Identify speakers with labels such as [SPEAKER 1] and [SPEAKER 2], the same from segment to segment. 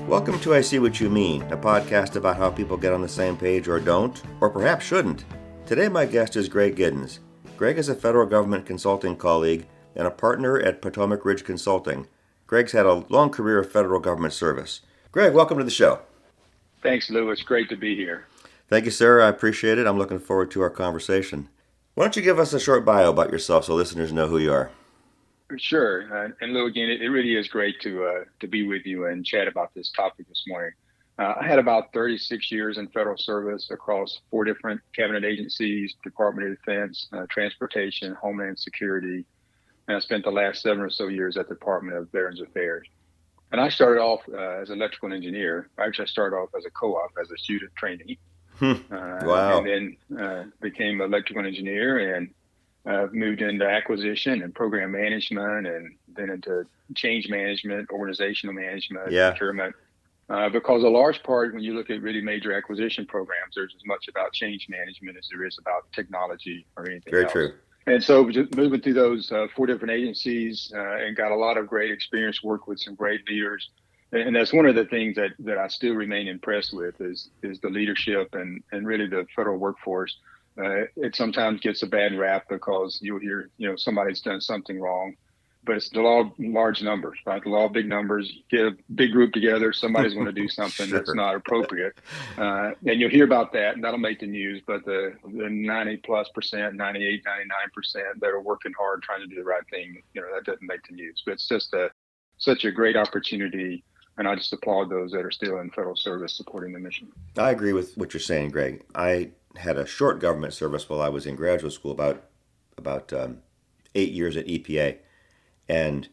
[SPEAKER 1] Welcome to I See What You Mean, a podcast about how people get on the same page or don't, or perhaps shouldn't. Today my guest is Greg Giddens. Greg is a federal government consulting colleague and a partner at Potomac Ridge Consulting. Greg's had a long career of federal government service. Greg, welcome to the show.
[SPEAKER 2] Thanks, Lou. It's great to be here.
[SPEAKER 1] Thank you, sir. I appreciate it. I'm looking forward to our conversation. Why don't you give us a short bio about yourself so listeners know who you are?
[SPEAKER 2] Sure. And Lou, again, it really is great to be with you and chat about this topic this morning. I had about 36 years in federal service across 4 different cabinet agencies, Department of Defense, Transportation, Homeland Security, and I spent the last 7 or so years at the Department of Veterans Affairs. And I started off as an electrical engineer. Actually, I started off as a co-op, as a student trainee.
[SPEAKER 1] Wow.
[SPEAKER 2] And then became an electrical engineer and moved into acquisition and program management, and then into change management, organizational management, procurement. Because a large part, when you look at really major acquisition programs, there's as much about change management as there is about technology or anything else.
[SPEAKER 1] Very true.
[SPEAKER 2] And so just moving through those 4 different agencies and got a lot of great experience, worked with some great leaders. And that's one of the things that I still remain impressed with is the leadership and really the federal workforce. It sometimes gets a bad rap because you'll hear, somebody's done something wrong, but it's the law of large numbers, right? The law of big numbers. Get a big group together, somebody's going to do something
[SPEAKER 1] Sure.
[SPEAKER 2] that's not appropriate. And you'll hear about that, and that'll make the news. But the 90+%, 98, 99% that are working hard trying to do the right thing, that doesn't make the news. But it's just such a great opportunity. And I just applaud those that are still in federal service supporting the mission.
[SPEAKER 1] I agree with what you're saying, Greg. I had a short government service while I was in graduate school, about 8 years at EPA. And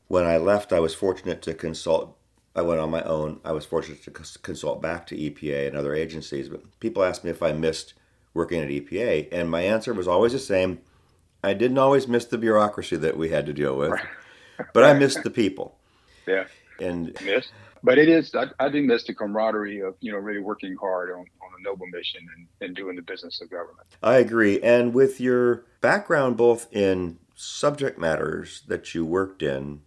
[SPEAKER 1] when I left, I was fortunate to consult. I went on my own. I was fortunate to consult back to EPA and other agencies. But people asked me if I missed working at EPA. And my answer was always the same. I didn't always miss the bureaucracy that we had to deal with, but I missed the people.
[SPEAKER 2] Yeah.
[SPEAKER 1] And
[SPEAKER 2] but it is, I do miss the camaraderie of, really working hard on a noble mission and doing the business of government.
[SPEAKER 1] I agree. And with your background both in subject matters that you worked in,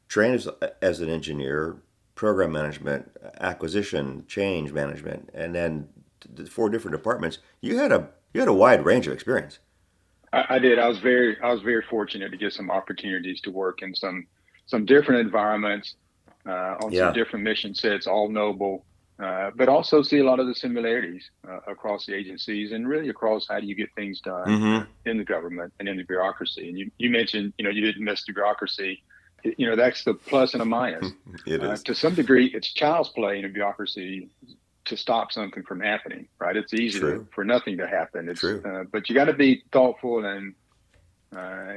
[SPEAKER 1] trained as an engineer, program management, acquisition, change management, and then the 4 different departments, you had a wide range of experience.
[SPEAKER 2] I did. I was very fortunate to get some opportunities to work in some different environments. On some different mission sets, all noble, but also see a lot of the similarities across the agencies and really across how do you get things done in the government and in the bureaucracy. And you mentioned, you didn't miss the bureaucracy. That's the plus and a minus.
[SPEAKER 1] It is.
[SPEAKER 2] To some degree, it's child's play in a bureaucracy to stop something from happening, right? It's easy for nothing to happen. It's
[SPEAKER 1] true.
[SPEAKER 2] But you got to be thoughtful and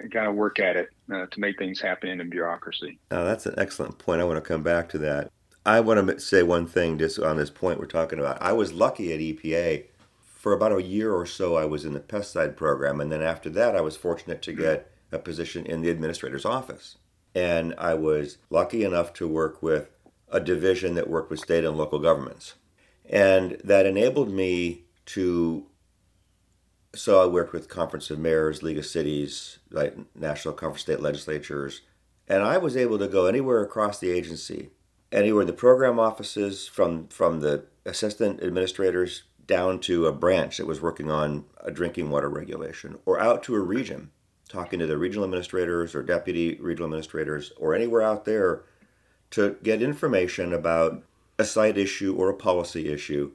[SPEAKER 2] got to work at it to make things happen in the bureaucracy.
[SPEAKER 1] Now, that's an excellent point. I want to come back to that. I want to say one thing just on this point we're talking about. I was lucky at EPA. For about a year or so, I was in the pesticide program. And then after that, I was fortunate to get a position in the administrator's office. And I was lucky enough to work with a division that worked with state and local governments. And that enabled me to... So I worked with Conference of Mayors, League of Cities, like National Conference State Legislatures, and I was able to go anywhere across the agency, anywhere in the program offices, from the assistant administrators down to a branch that was working on a drinking water regulation, or out to a region, talking to the regional administrators or deputy regional administrators, or anywhere out there to get information about a site issue or a policy issue,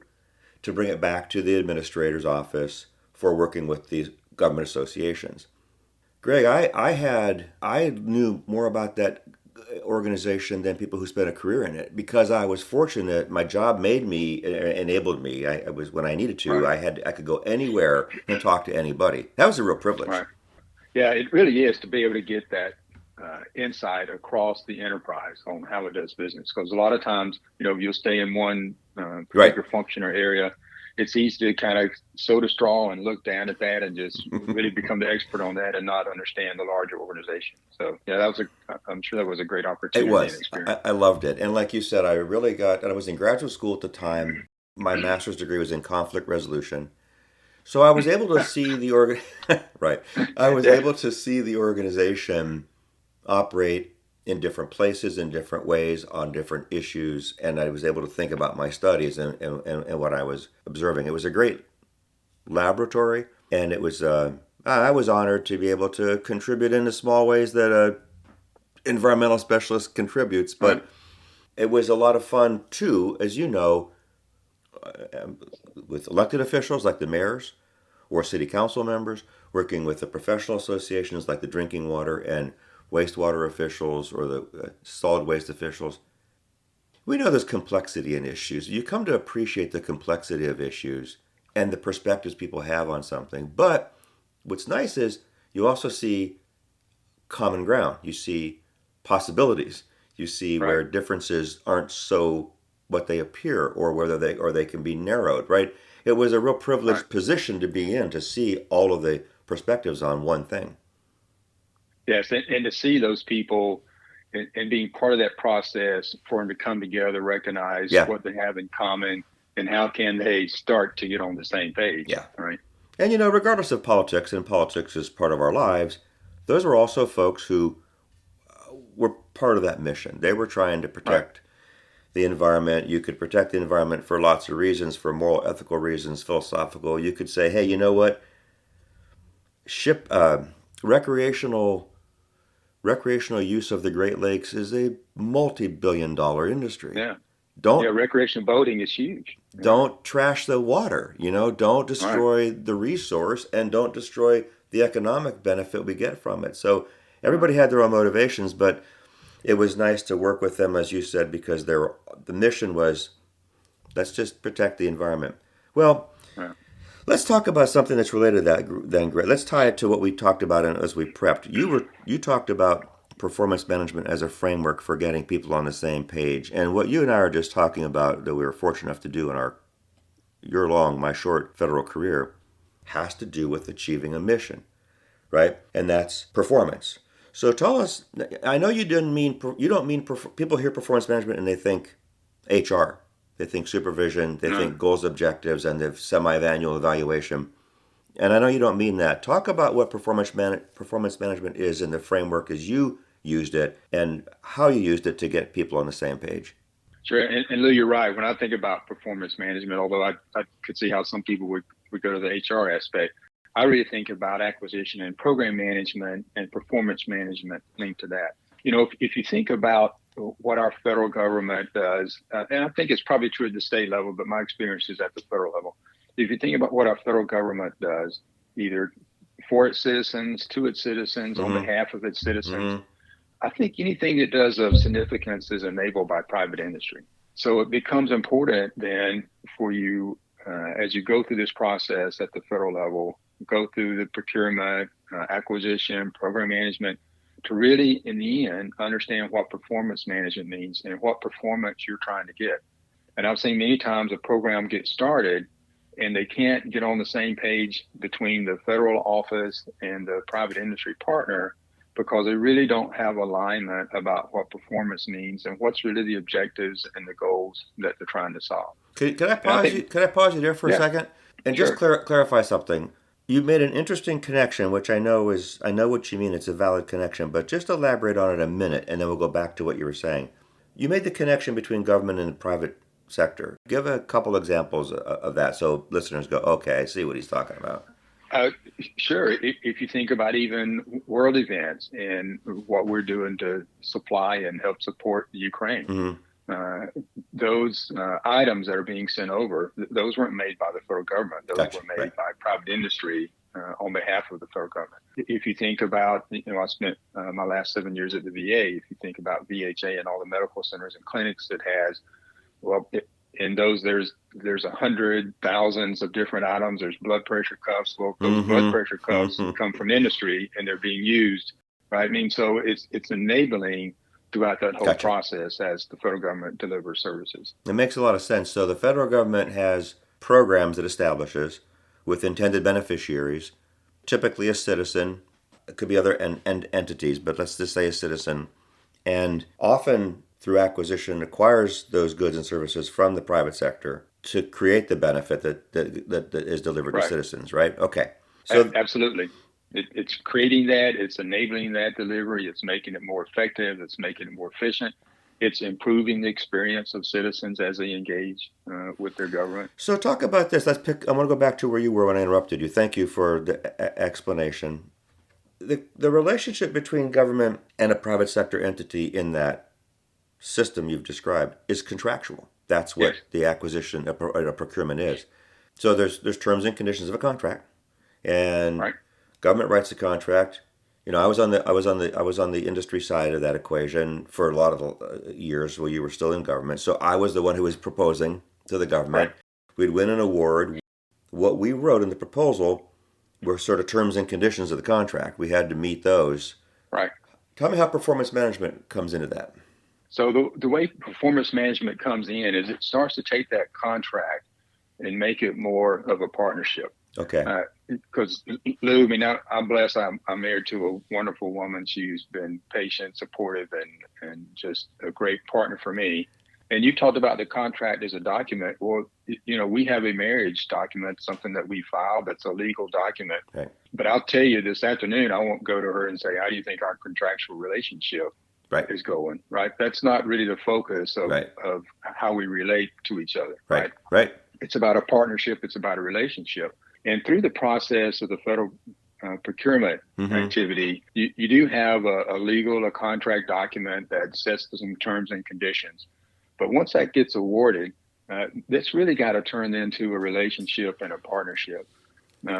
[SPEAKER 1] to bring it back to the administrator's office for working with these government associations. Greg, I knew more about that organization than people who spent a career in it because I was fortunate. My job enabled me. I was when I needed to. Right. I could go anywhere and talk to anybody. That was a real privilege.
[SPEAKER 2] Right. Yeah, it really is to be able to get that insight across the enterprise on how it does business. Because a lot of times, you'll stay in one particular function or area. It's easy to kind of sow the straw and look down at that and just really become the expert on that and not understand the larger organization. So, yeah, I'm sure that was a great opportunity.
[SPEAKER 1] It was. I loved it. And like you said, I was in graduate school at the time. My master's degree was in conflict resolution. So I was able to see the I was able to see the organization operate in different places, in different ways, on different issues, and I was able to think about my studies and what I was observing. It was a great laboratory, and it was I was honored to be able to contribute in the small ways that a environmental specialist contributes,
[SPEAKER 2] Right.
[SPEAKER 1] but it was a lot of fun too, as you know, with elected officials like the mayors or city council members, working with the professional associations like the drinking water and wastewater officials or the solid waste officials. We know there's complexity in issues. You come to appreciate the complexity of issues and the perspectives people have on something. But what's nice is you also see common ground. You see possibilities. You see
[SPEAKER 2] Right.
[SPEAKER 1] where differences aren't so what they appear or whether they can be narrowed, right? It was a real
[SPEAKER 2] Right.
[SPEAKER 1] privileged position to be in to see all of the perspectives on one thing.
[SPEAKER 2] Yes, and to see those people and being part of that process for them to come together, recognize
[SPEAKER 1] Yeah,
[SPEAKER 2] what they have in common, and how can they start to get on the same page,
[SPEAKER 1] yeah.
[SPEAKER 2] right?
[SPEAKER 1] And regardless of politics, and politics is part of our lives, those were also folks who were part of that mission. They were trying to
[SPEAKER 2] Right.
[SPEAKER 1] protect the environment. You could protect the environment for lots of reasons, for moral, ethical reasons, philosophical. You could say, hey, you know what? Ship recreational recreational use of the Great Lakes is a multi-billion-dollar industry.
[SPEAKER 2] Yeah. Yeah.
[SPEAKER 1] Don't
[SPEAKER 2] Recreational boating is huge. Yeah.
[SPEAKER 1] don't trash the water. Don't
[SPEAKER 2] Right.
[SPEAKER 1] destroy the resource and don't destroy the economic benefit we get from it. So
[SPEAKER 2] Right.
[SPEAKER 1] everybody had their own motivations, but it was nice to work with them, as you said, because the mission was let's just protect the environment. Well,
[SPEAKER 2] Right.
[SPEAKER 1] let's talk about something that's related to that. Then, Greg, let's tie it to what we talked about as we prepped. You talked about performance management as a framework for getting people on the same page, and what you and I are just talking about that we were fortunate enough to do in our your long, my short federal career has to do with achieving a mission, right? And that's performance. So tell us. I know you don't mean people hear performance management and they think HR, they think supervision, they
[SPEAKER 2] No.
[SPEAKER 1] think goals, objectives, and the semi-annual evaluation. And I know you don't mean that. Talk about what performance management is in the framework as you used it and how you used it to get people on the same page.
[SPEAKER 2] Sure. And Lou, you're right. When I think about performance management, although I could see how some people would go to the HR aspect, I really think about acquisition and program management and performance management linked to that. If you think about what our federal government does, and I think it's probably true at the state level, but my experience is at the federal level. If you think about what our federal government does, either for its citizens, to its citizens, on
[SPEAKER 1] Mm-hmm.
[SPEAKER 2] behalf of its citizens,
[SPEAKER 1] Mm-hmm.
[SPEAKER 2] I think anything that does of significance is enabled by private industry. So it becomes important then for you, as you go through this process at the federal level, go through the procurement, acquisition, program management, to really, in the end, understand what performance management means and what performance you're trying to get. And I've seen many times a program get started and they can't get on the same page between the federal office and the private industry partner because they really don't have alignment about what performance means and what's really the objectives and the goals that they're trying to solve.
[SPEAKER 1] Could I
[SPEAKER 2] And I
[SPEAKER 1] pause you?
[SPEAKER 2] think,
[SPEAKER 1] Could I pause you there for a
[SPEAKER 2] yeah,
[SPEAKER 1] second and just
[SPEAKER 2] sure.
[SPEAKER 1] clarify something? You made an interesting connection, which I know what you mean. It's a valid connection, but just elaborate on it a minute, and then we'll go back to what you were saying. You made the connection between government and the private sector. Give a couple examples of that, so listeners go, "Okay, I see what he's talking about."
[SPEAKER 2] Uh, sure. If you think about even world events and what we're doing to supply and help support Ukraine,
[SPEAKER 1] Mm-hmm.
[SPEAKER 2] uh, those items that are being sent over, those weren't made by the federal government. Those
[SPEAKER 1] Gotcha.
[SPEAKER 2] were
[SPEAKER 1] Right.
[SPEAKER 2] made by private industry on behalf of the federal government. If you think about, I spent my last 7 years at the VA. If you think about VHA and all the medical centers and clinics it has, well, in those there's 100 thousands of different items. There's blood pressure cuffs. Well, those blood pressure
[SPEAKER 1] Mm-hmm.
[SPEAKER 2] cuffs
[SPEAKER 1] Mm-hmm.
[SPEAKER 2] come from industry and they're being used, right? I mean, so it's enabling throughout that whole
[SPEAKER 1] Gotcha.
[SPEAKER 2] process as the federal government delivers services.
[SPEAKER 1] It makes a lot of sense. So the federal government has programs it establishes with intended beneficiaries, typically a citizen. It could be other entities, but let's just say a citizen, and often through acquisition acquires those goods and services from the private sector to create the benefit that is delivered to
[SPEAKER 2] Right.
[SPEAKER 1] citizens, right? Okay. So
[SPEAKER 2] Absolutely. It's creating that, it's enabling that delivery, it's making it more effective, it's making it more efficient, it's improving the experience of citizens as they engage with their government.
[SPEAKER 1] So talk about this. I want to go back to where you were when I interrupted you. Thank you for the explanation. The relationship between government and a private sector entity in that system you've described is contractual. That's
[SPEAKER 2] Yes,
[SPEAKER 1] what the acquisition, a procurement is. So there's terms and conditions of a contract, and
[SPEAKER 2] right,
[SPEAKER 1] government writes the contract. You know, I was on the industry side of that equation for a lot of years while you were still in government. So I was the one who was proposing to the
[SPEAKER 2] right,
[SPEAKER 1] government. We'd win an award. What we wrote in the proposal were sort of terms and conditions of the contract. We had to meet those.
[SPEAKER 2] right.
[SPEAKER 1] Tell me how performance management comes into that.
[SPEAKER 2] So the way performance management comes in is it starts to take that contract and make it more of a partnership.
[SPEAKER 1] Okay.
[SPEAKER 2] Because Lou, I mean, I'm blessed. I'm married to a wonderful woman. She's been patient, supportive, and just a great partner for me. And you talked about the contract as a document. Well, you know, we have a marriage document, something that we filed that's a legal document.
[SPEAKER 1] Right.
[SPEAKER 2] But I'll tell you, this afternoon, I won't go to her and say, "How do you think our contractual relationship
[SPEAKER 1] Right.
[SPEAKER 2] is going?" Right? That's not really the focus
[SPEAKER 1] Right.
[SPEAKER 2] of how we relate to each other.
[SPEAKER 1] Right.
[SPEAKER 2] Right?
[SPEAKER 1] Right.
[SPEAKER 2] It's about a partnership. It's about a relationship. And through the process of the federal procurement
[SPEAKER 1] Mm-hmm.
[SPEAKER 2] activity, you do have a legal, a contract document that sets some terms and conditions. But once that gets awarded, that's really got to turn into a relationship and a partnership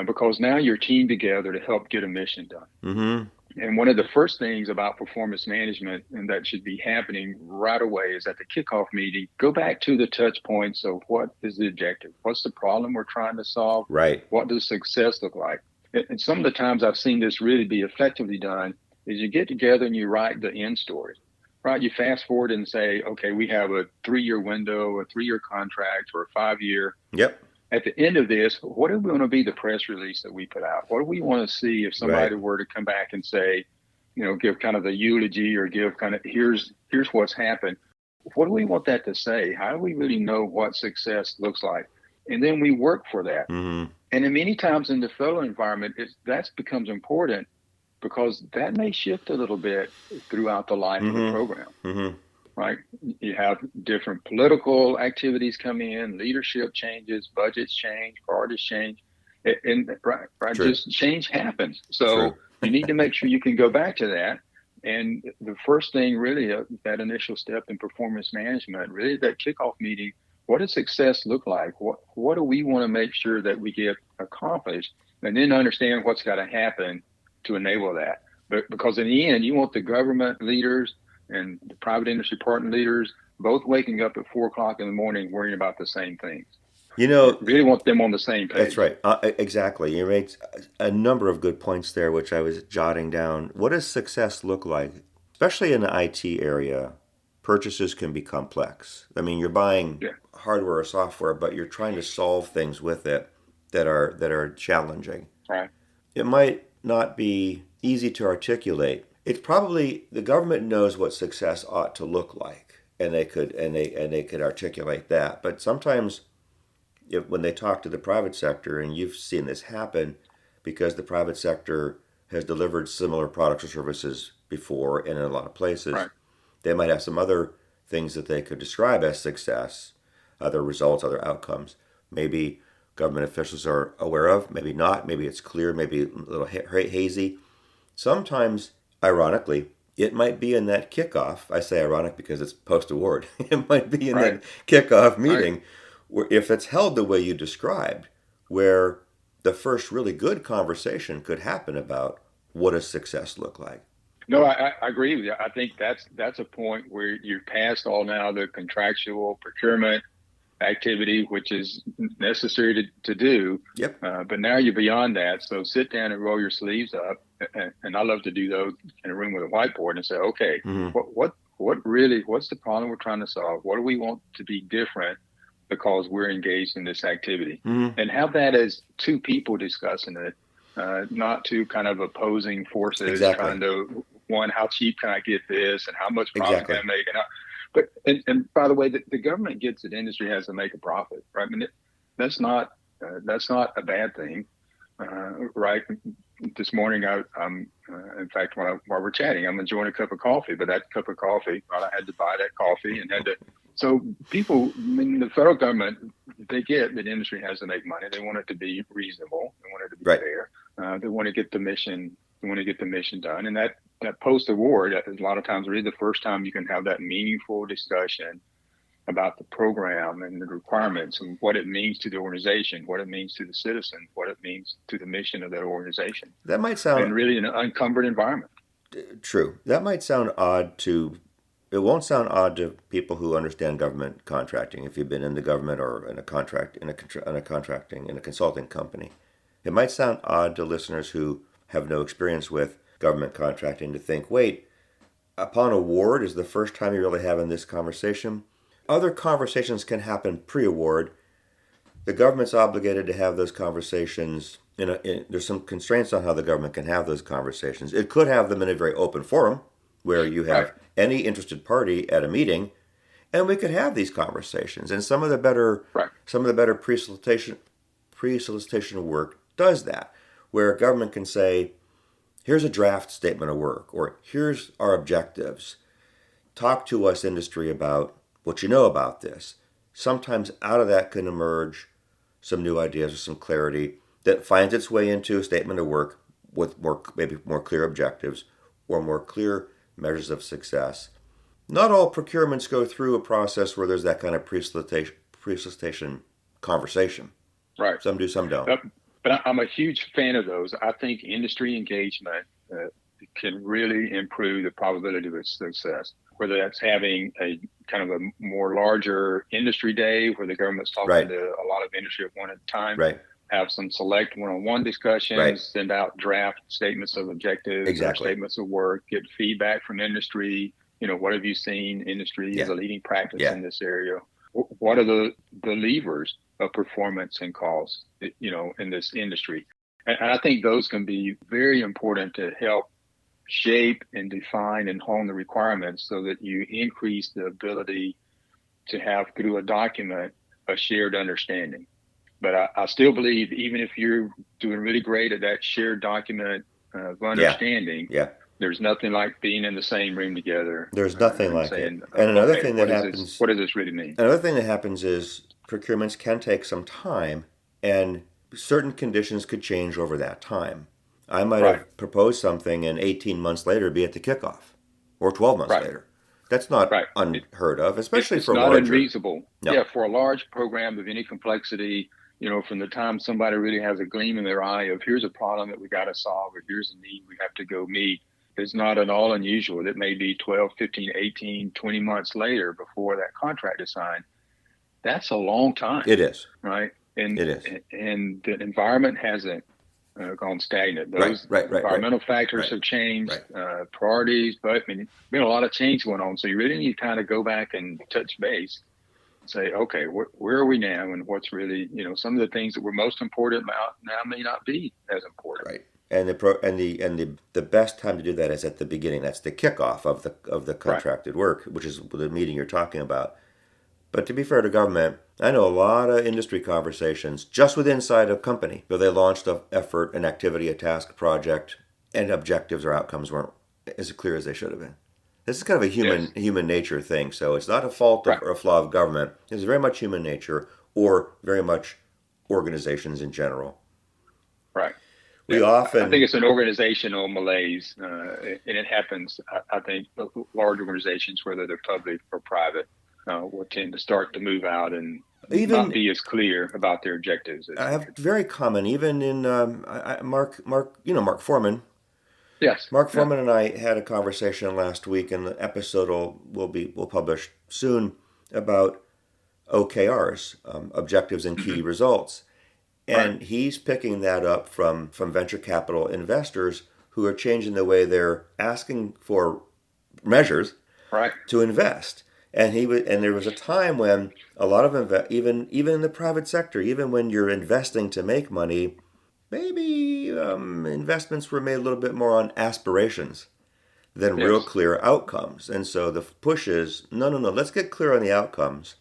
[SPEAKER 2] because now you're teamed together to help get a mission done.
[SPEAKER 1] Mm-hmm.
[SPEAKER 2] And one of the first things about performance management, and that should be happening right away, is at the kickoff meeting, go back to the touch points of what is the objective? What's the problem we're trying to solve?
[SPEAKER 1] Right.
[SPEAKER 2] What does success look like? And some of the times I've seen this really be effectively done is you get together and you write the end story, right? You fast forward and say, okay, we have a 3-year window, a 3-year contract, or a 5-year.
[SPEAKER 1] Yep.
[SPEAKER 2] At the end of this, what are going to be the press release that we put out? What do we want to see if
[SPEAKER 1] Right.
[SPEAKER 2] somebody were to come back and say, you know, give kind of the eulogy or give kind of here's what's happened. What do we want that to say? How do we really know what success looks like? And then we work for that.
[SPEAKER 1] Mm-hmm.
[SPEAKER 2] And then many times in the federal environment, that becomes important because that may shift a little bit throughout the life of the program,
[SPEAKER 1] Mm-hmm. Mm-hmm.
[SPEAKER 2] right? You have different political activities come in, leadership changes, budgets change, priorities change, and right,
[SPEAKER 1] True.
[SPEAKER 2] just change happens.
[SPEAKER 1] True.
[SPEAKER 2] So you need to make sure you can go back to that. And the first thing, really, that initial step in performance management, really that kickoff meeting. What does success look like? What do we want to make sure that we get accomplished, and then understand what's got to happen to enable that? But because in the end, you want the government leaders and the private industry partner leaders both waking up at 4 o'clock in the morning worrying about the same things.
[SPEAKER 1] You
[SPEAKER 2] You
[SPEAKER 1] know,
[SPEAKER 2] really want them on the same
[SPEAKER 1] that's
[SPEAKER 2] page.
[SPEAKER 1] right. Exactly. You made a number of good points there, which I was jotting down. What does success look like? Especially in the IT area, purchases can be complex. I mean, you're buying
[SPEAKER 2] Yeah,
[SPEAKER 1] hardware or software, but you're trying to solve things with it that are challenging.
[SPEAKER 2] right,
[SPEAKER 1] It might not be easy to articulate. It's probably the government knows what success ought to look like, and they could articulate that. But sometimes when they talk to the private sector, and you've seen this happen because the private sector has delivered similar products or services before and in a lot of places,
[SPEAKER 2] right,
[SPEAKER 1] they might have some other things that they could describe as success, other results, other outcomes. Maybe government officials are aware of, maybe not, maybe it's clear, maybe a little hazy. Sometimes, ironically, it might be in that kickoff. I say ironic because it's post award. It might be in
[SPEAKER 2] right,
[SPEAKER 1] that kickoff
[SPEAKER 2] right.
[SPEAKER 1] meeting where, if it's held the way you described, where the first really good conversation could happen about what does success look like.
[SPEAKER 2] No, I agree with you. I think that's a point where you're past all now the contractual procurement activity, which is necessary to do.
[SPEAKER 1] Yep.
[SPEAKER 2] But now you're beyond that. So sit down and roll your sleeves up. And I love to do those in a room with a whiteboard and say, okay,
[SPEAKER 1] Mm-hmm.
[SPEAKER 2] what's the problem we're trying to solve? What do we want to be different because we're engaged in this activity?
[SPEAKER 1] Mm-hmm.
[SPEAKER 2] And have that as two people discussing it, not two kind of opposing forces
[SPEAKER 1] Exactly.
[SPEAKER 2] trying to, one, how cheap can I get this and how much profit can
[SPEAKER 1] Exactly.
[SPEAKER 2] I make? And by the way, the government gets it. Industry has to make a profit, right? I mean, that's not a bad thing, right? this morning, in fact, while we're chatting, I'm enjoying a cup of coffee. But that cup of coffee, well, I had to buy that coffee and had to. So people, I mean, the federal government, they get that industry has to make money. They want it to be reasonable. They want it to be
[SPEAKER 1] Right.
[SPEAKER 2] fair. They want to get the mission. They want to get the mission done. And that post award, a lot of times, really the first time you can have that meaningful discussion about the program and the requirements and what it means to the organization, what it means to the citizen, what it means to the mission of that organization,
[SPEAKER 1] That might sound
[SPEAKER 2] and really an unencumbered environment.
[SPEAKER 1] true. That might sound odd to. It won't sound odd to people who understand government contracting. If you've been in the government or in a contract in a contracting in a consulting company, it might sound odd to listeners who have no experience with government contracting to think, wait, upon award is the first time you're really having this conversation. Other conversations can happen pre-award. The government's obligated to have those conversations. There's some constraints on how the government can have those conversations. It could have them in a very open forum where you
[SPEAKER 2] Right,
[SPEAKER 1] have any interested party at a meeting, and we could have these conversations. And
[SPEAKER 2] right,
[SPEAKER 1] some of the better pre-solicitation work does that, where government can say, here's a draft statement of work, or here's our objectives. Talk to us, industry, about what you know about this. Sometimes out of that can emerge some new ideas or some clarity that finds its way into a statement of work with maybe more clear objectives or more clear measures of success. Not all procurements go through a process where there's that kind of pre-solicitation conversation.
[SPEAKER 2] right.
[SPEAKER 1] Some do, some don't.
[SPEAKER 2] But I'm a huge fan of those. I think industry engagement can really improve the probability of its success. Whether that's having a kind of a more larger industry day where the government's talking
[SPEAKER 1] Right,
[SPEAKER 2] to a lot of industry at one at a time,
[SPEAKER 1] right,
[SPEAKER 2] have some select one-on-one
[SPEAKER 1] right.
[SPEAKER 2] discussions, send out draft statements of objectives or
[SPEAKER 1] Exactly.
[SPEAKER 2] statements of work, get feedback from industry. What have you seen? Industry is
[SPEAKER 1] Yeah,
[SPEAKER 2] a leading practice
[SPEAKER 1] yeah.
[SPEAKER 2] in this area. What are the levers of performance and cost, in this industry? And I think those can be very important to help shape and define and hone the requirements so that you increase the ability to have through a document a shared understanding. But I still believe even if you're doing really great at that shared document of
[SPEAKER 1] Yeah,
[SPEAKER 2] understanding,
[SPEAKER 1] yeah.
[SPEAKER 2] there's nothing like being in the same room together
[SPEAKER 1] There's nothing
[SPEAKER 2] and
[SPEAKER 1] like it.
[SPEAKER 2] saying,
[SPEAKER 1] And another
[SPEAKER 2] okay,
[SPEAKER 1] thing that happens,
[SPEAKER 2] what does this really mean?
[SPEAKER 1] another thing that happens is procurements can take some time, and certain conditions could change over that time. I might
[SPEAKER 2] Right,
[SPEAKER 1] have proposed something and 18 months later be at the kickoff, or 12 months
[SPEAKER 2] right,
[SPEAKER 1] later. That's not
[SPEAKER 2] right.
[SPEAKER 1] unheard of, especially
[SPEAKER 2] It's
[SPEAKER 1] for
[SPEAKER 2] not
[SPEAKER 1] larger.
[SPEAKER 2] unreasonable.
[SPEAKER 1] No,
[SPEAKER 2] Yeah, for a large program of any complexity, from the time somebody really has a gleam in their eye of here's a problem that we got to solve or here's a need we have to go meet, it's not at all unusual. It may be 12, 15, 18, 20 months later before that contract is signed. That's a long time,
[SPEAKER 1] it is.
[SPEAKER 2] right? And
[SPEAKER 1] It is.
[SPEAKER 2] and the environment hasn't gone stagnant.
[SPEAKER 1] Right,
[SPEAKER 2] Those
[SPEAKER 1] right, right, right,
[SPEAKER 2] environmental factors
[SPEAKER 1] right,
[SPEAKER 2] have changed,
[SPEAKER 1] right.
[SPEAKER 2] priorities, but I mean, there's been a lot of change going on. So you really need to kind of go back and touch base and say, okay, where are we now, and what's really, some of the things that were most important about now may not be as important.
[SPEAKER 1] Right. And the best time to do that is at the beginning. That's the kickoff of the
[SPEAKER 2] Right.
[SPEAKER 1] contracted work, which is the meeting you're talking about. But to be fair to government, I know a lot of industry conversations just within inside a company where they launched an effort, an activity, a task, a project, and objectives or outcomes weren't as clear as they should have been. This is kind of a
[SPEAKER 2] Yes.
[SPEAKER 1] human nature thing, so it's not a fault of
[SPEAKER 2] Right.
[SPEAKER 1] or a flaw of government. It's very much human nature, or very much organizations in general.
[SPEAKER 2] Right.
[SPEAKER 1] We
[SPEAKER 2] Yeah, I think
[SPEAKER 1] often,
[SPEAKER 2] it's an organizational malaise, and it happens. I think large organizations, whether they're public or private, will tend to start to move out and not
[SPEAKER 1] even
[SPEAKER 2] be as clear about their objectives as
[SPEAKER 1] I
[SPEAKER 2] they
[SPEAKER 1] have
[SPEAKER 2] should.
[SPEAKER 1] very common, even in Mark Foreman.
[SPEAKER 2] Yes.
[SPEAKER 1] Mark
[SPEAKER 2] Yeah.
[SPEAKER 1] Foreman and I had a conversation last week, and the episode will publish soon about OKRs, objectives and key
[SPEAKER 2] Hmm.
[SPEAKER 1] results.
[SPEAKER 2] Right.
[SPEAKER 1] And he's picking that up from venture capital investors who are changing the way they're asking for measures
[SPEAKER 2] Right.
[SPEAKER 1] to invest. And there was a time when a lot of even in the private sector, even when you're investing to make money, maybe investments were made a little bit more on aspirations than real
[SPEAKER 2] Yes.
[SPEAKER 1] clear outcomes. And so the push is no, no, no. Let's get clear on the outcomes,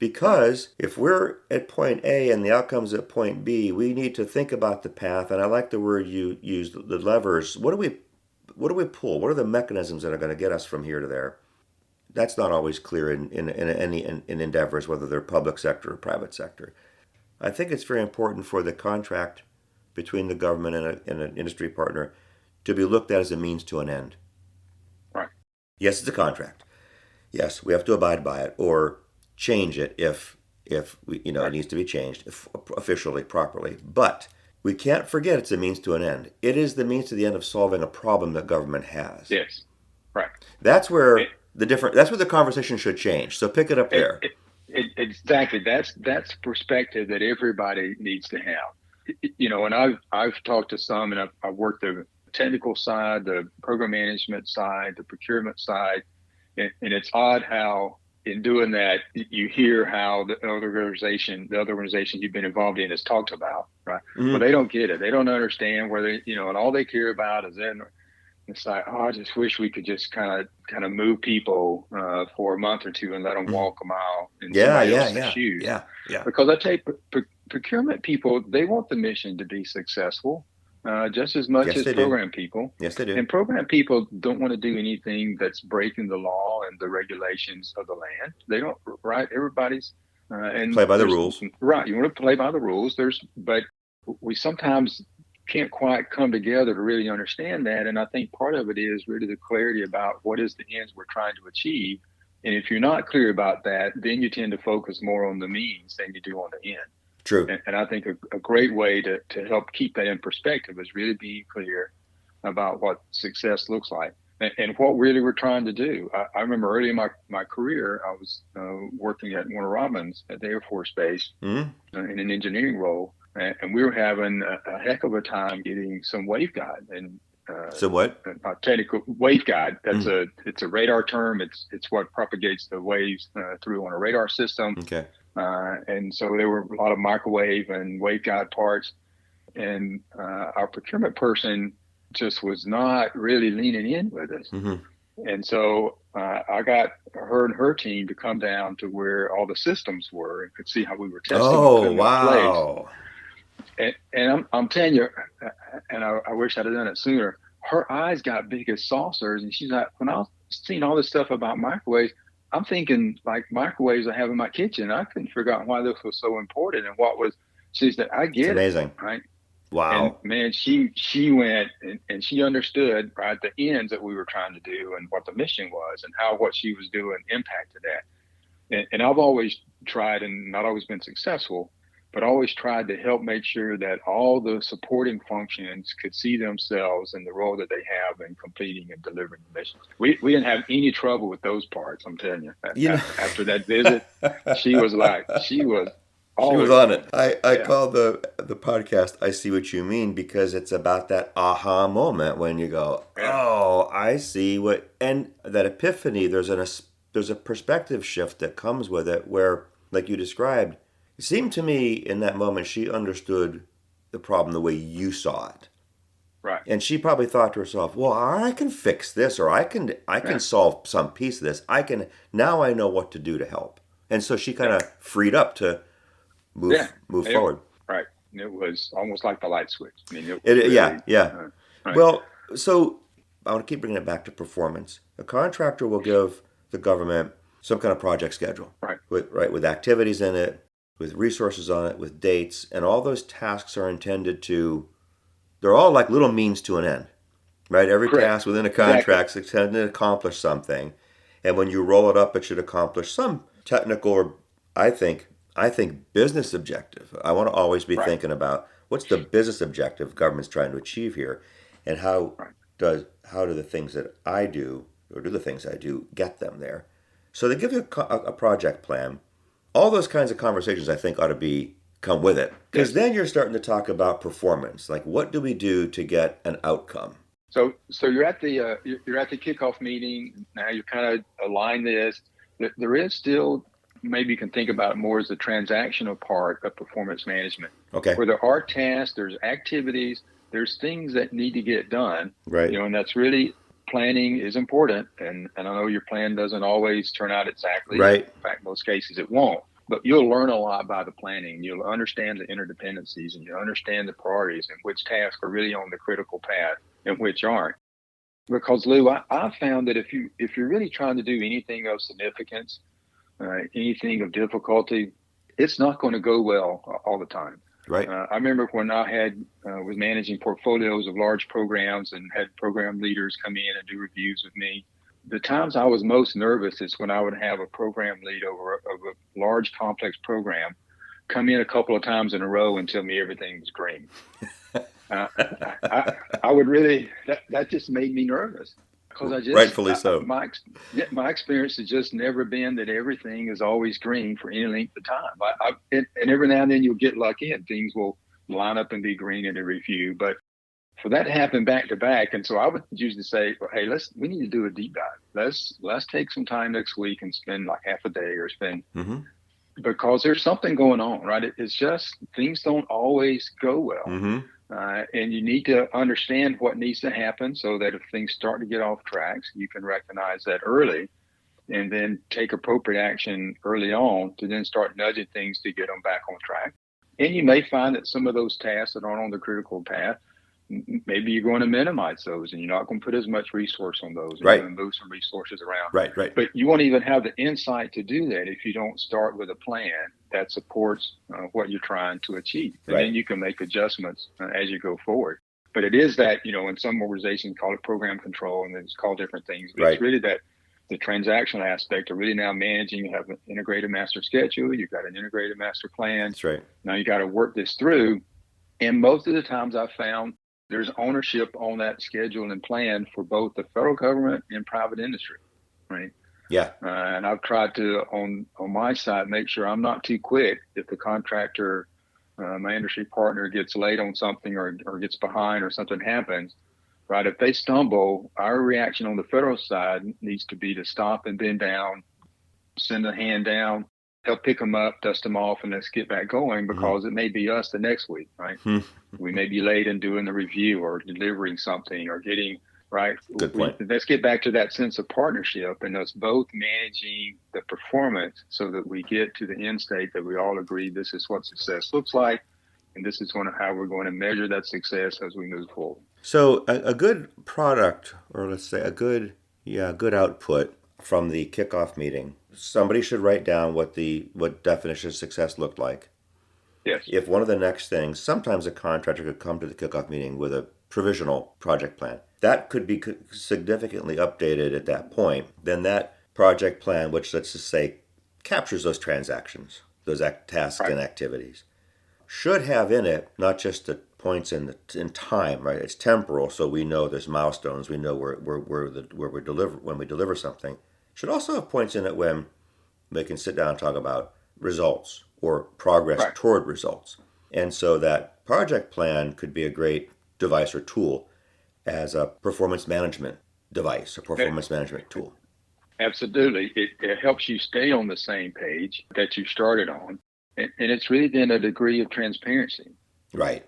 [SPEAKER 1] Because if we're at point A and the outcome's at point B, we need to think about the path. And I like the word you used, the levers. What do we pull? What are the mechanisms that are going to get us from here to there? That's not always clear in any in endeavors, whether they're public sector or private sector. I think it's very important for the contract between the government and an industry partner to be looked at as a means to an end.
[SPEAKER 2] Right.
[SPEAKER 1] Yes, it's a contract. Yes, we have to abide by it or change it if it needs to be changed officially properly. But we can't forget it's a means to an end. It is the means to the end of solving a problem that government has.
[SPEAKER 2] Yes. Right.
[SPEAKER 1] That's where that's where the conversation should change. So pick it up there.
[SPEAKER 2] Exactly. That's perspective that everybody needs to have. And I've talked to some, and I've worked the technical side, the program management side, the procurement side, and it's odd how in doing that you hear how the other organization you've been involved in is talked about, right?
[SPEAKER 1] Mm-hmm.
[SPEAKER 2] Well, they don't get it. They don't understand where and all they care about is then. It's like, oh, I just wish we could just kind of move people for a month or two and let them walk a mile in somebody else's shoes.
[SPEAKER 1] Yeah.
[SPEAKER 2] Because I tell you, procurement people, they want the mission to be successful just as much as program people.
[SPEAKER 1] Yes, they do.
[SPEAKER 2] And program people don't want to do anything that's breaking the law and the regulations of the land. They don't, right? Everybody's and
[SPEAKER 1] play by the rules.
[SPEAKER 2] Right. You want to play by the rules. But we sometimes can't quite come together to really understand that. And I think part of it is really the clarity about what is the ends we're trying to achieve. And if you're not clear about that, then you tend to focus more on the means than you do on the end.
[SPEAKER 1] True.
[SPEAKER 2] And I think a great way to help keep that in perspective is really being clear about what success looks like and what really we're trying to do. I remember early in my career, I was working at Warner Robins at the Air Force Base in an engineering role. And we were having a heck of a time getting some waveguide and
[SPEAKER 1] so what?
[SPEAKER 2] A technical waveguide. It's a radar term. It's what propagates the waves through on a radar system.
[SPEAKER 1] Okay.
[SPEAKER 2] And so there were a lot of microwave and waveguide parts, and our procurement person just was not really leaning in with us. Mm-hmm. And so I got her and her team to come down to where all the systems were and could see how we were testing.
[SPEAKER 1] Oh, wow.
[SPEAKER 2] And I'm telling you, and I wish I'd have done it sooner. Her eyes got big as saucers, and she's like, when I was seeing all this stuff about microwaves, I'm thinking like microwaves I have in my kitchen. I couldn't figure out why this was so important and what was. She said, "I get it."
[SPEAKER 1] Amazing,
[SPEAKER 2] right?
[SPEAKER 1] Wow.
[SPEAKER 2] And man, she went and she understood right the ends that we were trying to do and what the mission was and how what she was doing impacted that. And I've always tried and not always been successful, but always tried to help make sure that all the supporting functions could see themselves in the role that they have in completing and delivering the mission. We didn't have any trouble with those parts, I'm telling you. After that visit, she was on
[SPEAKER 1] it. I call the podcast I See What You Mean because it's about that aha moment when you go, oh, I see what, and that epiphany, there's a perspective shift that comes with it where, like you described, it seemed to me in that moment she understood the problem the way you saw it.
[SPEAKER 2] Right.
[SPEAKER 1] And she probably thought to herself, well, I can fix this or I can solve some piece of this. Now I know what to do to help. And so she kind of freed up to move forward.
[SPEAKER 2] Right. It was almost like the light switch. I mean,
[SPEAKER 1] Right. Well, so I want to keep bringing it back to performance. A contractor will give the government some kind of project schedule.
[SPEAKER 2] Right.
[SPEAKER 1] With activities in it, with resources on it, with dates, and all those tasks are intended they're all like little means to an end, right? Every task within a contract is intended to accomplish something. And when you roll it up, it should accomplish some technical or, I think business objective. I want to always be thinking about what's the business objective government's trying to achieve here, and how do the things that I do, or do the things I do, get them there. So they give you a project plan. All those kinds of conversations, I think, ought to come with it. Because then you're starting to talk about performance. Like, what do we do to get an outcome?
[SPEAKER 2] So you're at the kickoff meeting. Now you kind of align this. There is still, maybe you can think about it more as the transactional part of performance management.
[SPEAKER 1] Okay.
[SPEAKER 2] Where there are tasks, there's activities, there's things that need to get done.
[SPEAKER 1] Right.
[SPEAKER 2] And that's really, planning is important. And I know your plan doesn't always turn out exactly.
[SPEAKER 1] Right.
[SPEAKER 2] In fact, most cases it won't. But you'll learn a lot by the planning. You'll understand the interdependencies and you'll understand the priorities and which tasks are really on the critical path and which aren't. Because Lou, I found that if you're really trying to do anything of significance, anything of difficulty, it's not going to go well all the time.
[SPEAKER 1] Right.
[SPEAKER 2] I remember when I was managing portfolios of large programs and had program leaders come in and do reviews with me. The times I was most nervous is when I would have a program lead of a large complex program come in a couple of times in a row and tell me everything was green. I would really, that just made me nervous because
[SPEAKER 1] Rightfully so.
[SPEAKER 2] My experience has just never been that everything is always green for any length of time. And every now and then you'll get lucky and things will line up and be green in a review. But for that to happen back to back, and so I would usually say, well, hey, we need to do a deep dive. Let's take some time next week and spend like half a day or spend because there's something going on, right? It's just things don't always go well. And you need to understand what needs to happen so that if things start to get off tracks, you can recognize that early and then take appropriate action early on to then start nudging things to get them back on track. And you may find that some of those tasks that aren't on the critical path, maybe you're going to minimize those and you're not going to put as much resource on those. You're going to move some resources around.
[SPEAKER 1] Right.
[SPEAKER 2] But you won't even have the insight to do that if you don't start with a plan that supports what you're trying to achieve. And then you can make adjustments as you go forward. But it is that, in some organizations call it program control and it's called different things. But it's really that the transactional aspect of really now managing. You have an integrated master schedule. You've got an integrated master plan.
[SPEAKER 1] That's right.
[SPEAKER 2] Now you got to work this through. And most of the times I've found there's ownership on that schedule and plan for both the federal government and private industry, right?
[SPEAKER 1] Yeah.
[SPEAKER 2] And I've tried to, on my side, make sure I'm not too quick if the contractor, my industry partner gets late on something or gets behind or something happens, right? If they stumble, our reaction on the federal side needs to be to stop and bend down, send a hand down, help pick them up, dust them off, and let's get back going because it may be us the next week, right? We may be late in doing the review or delivering something or getting, right?
[SPEAKER 1] Good point.
[SPEAKER 2] Let's get back to that sense of partnership and us both managing the performance so that we get to the end state that we all agree this is what success looks like and this is how we're going to measure that success as we move forward.
[SPEAKER 1] So a good product, or let's say a good output from the kickoff meeting, somebody should write down what definition of success looked like.
[SPEAKER 2] Yes.
[SPEAKER 1] If one of the next things, sometimes a contractor could come to the kickoff meeting with a provisional project plan. That could be significantly updated at that point. Then that project plan, which let's just say captures those transactions, those tasks and activities, should have in it not just the points in time, right? It's temporal, so we know there's milestones. We know where we deliver when we deliver something. Should also have points in it when they can sit down and talk about results or progress toward results. And so that project plan could be a great device or tool as a performance management device, a performance management tool.
[SPEAKER 2] Absolutely. It helps you stay on the same page that you started on. And it's really then a degree of transparency.
[SPEAKER 1] Right.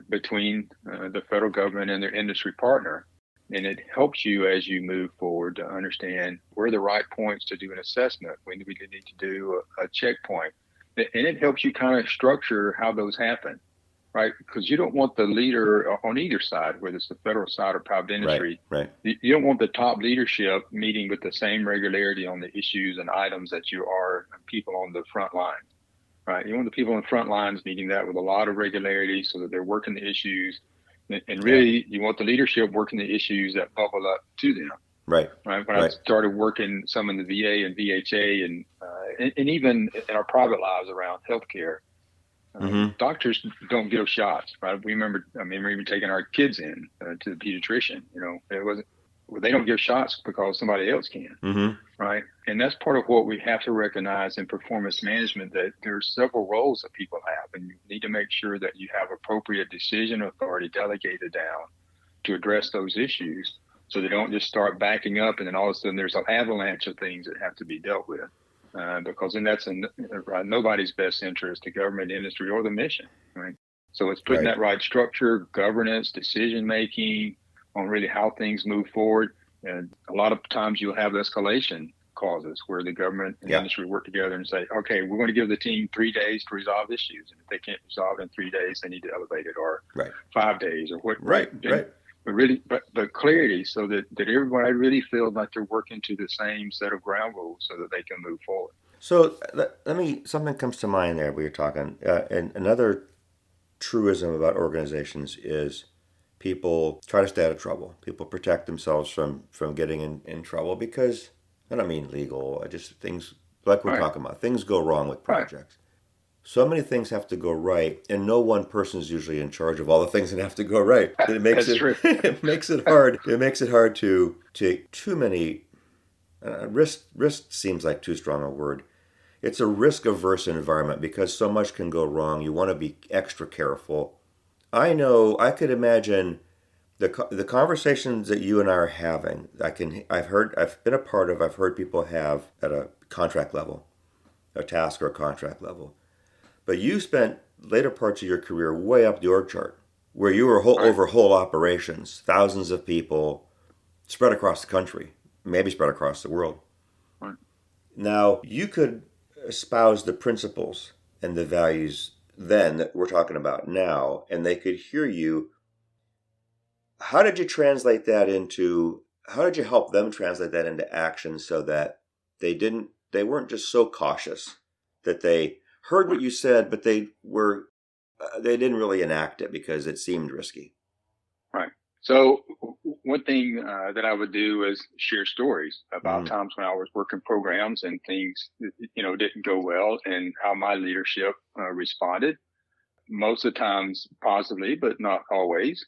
[SPEAKER 2] Between the federal government and their industry partner. And it helps you as you move forward to understand where are the right points to do an assessment, when do we need to do a checkpoint. And it helps you kind of structure how those happen, right? Because you don't want the leader on either side, whether it's the federal side or private industry.
[SPEAKER 1] Right.
[SPEAKER 2] You don't want the top leadership meeting with the same regularity on the issues and items that you are people on the front line. Right. You want the people on the front lines meeting that with a lot of regularity so that they're working the issues. And really, you want the leadership working the issues that bubble up to them. Right. When I started working some in the VA and VHA and even in our private lives around healthcare, doctors don't give shots. Right. We remember taking our kids in to the pediatrician. It wasn't. Well, they don't give shots because somebody else can, right? And that's part of what we have to recognize in performance management, that there are several roles that people have, and you need to make sure that you have appropriate decision authority delegated down to address those issues so they don't just start backing up and then all of a sudden there's an avalanche of things that have to be dealt with. Because then that's in nobody's best interest, the government, industry, or the mission, right? So it's putting that right structure, governance, decision-making, on really how things move forward. And a lot of times you'll have escalation clauses where the government and the
[SPEAKER 1] Yeah.
[SPEAKER 2] industry work together and say, okay, we're going to give the team 3 days to resolve issues. And if they can't resolve it in 3 days, they need to elevate it, or
[SPEAKER 1] Right.
[SPEAKER 2] 5 days, or what, right?
[SPEAKER 1] Right. Right.
[SPEAKER 2] But really, but clarity, so that everybody really feels like they're working to the same set of ground rules so that they can move forward.
[SPEAKER 1] So let me, something comes to mind there. We were talking, and another truism about organizations is people try to stay out of trouble. People protect themselves from getting in trouble because, I don't mean legal, I just things like we're
[SPEAKER 2] Right,
[SPEAKER 1] talking about. Things go wrong with
[SPEAKER 2] right.
[SPEAKER 1] projects. So many things have to go right, and no one person is usually in charge of all the things that have to go right. It makes
[SPEAKER 2] That's
[SPEAKER 1] it
[SPEAKER 2] true.
[SPEAKER 1] it makes it hard. It makes it hard to take too many risk. Risk seems like too strong a word. It's a risk averse environment because so much can go wrong. You want to be extra careful. I know. I could imagine the conversations that you and I are having. I've been a part of. I've heard people have at a contract level, a task or a contract level. But you spent later parts of your career way up the org chart, where you were
[SPEAKER 2] Right,
[SPEAKER 1] over whole operations, thousands of people spread across the country, maybe spread across the world.
[SPEAKER 2] right.
[SPEAKER 1] Now, you could espouse the principles and the values then that we're talking about now, and they could hear you. How did you translate that into, how did you help them translate that into action so that they weren't just so cautious that they heard what you said, but they didn't really enact it because it seemed risky?
[SPEAKER 2] Right. So one thing that I would do is share stories about
[SPEAKER 1] Mm,
[SPEAKER 2] times when I was working programs and things, didn't go well, and how my leadership responded. Most of the times positively, but not always.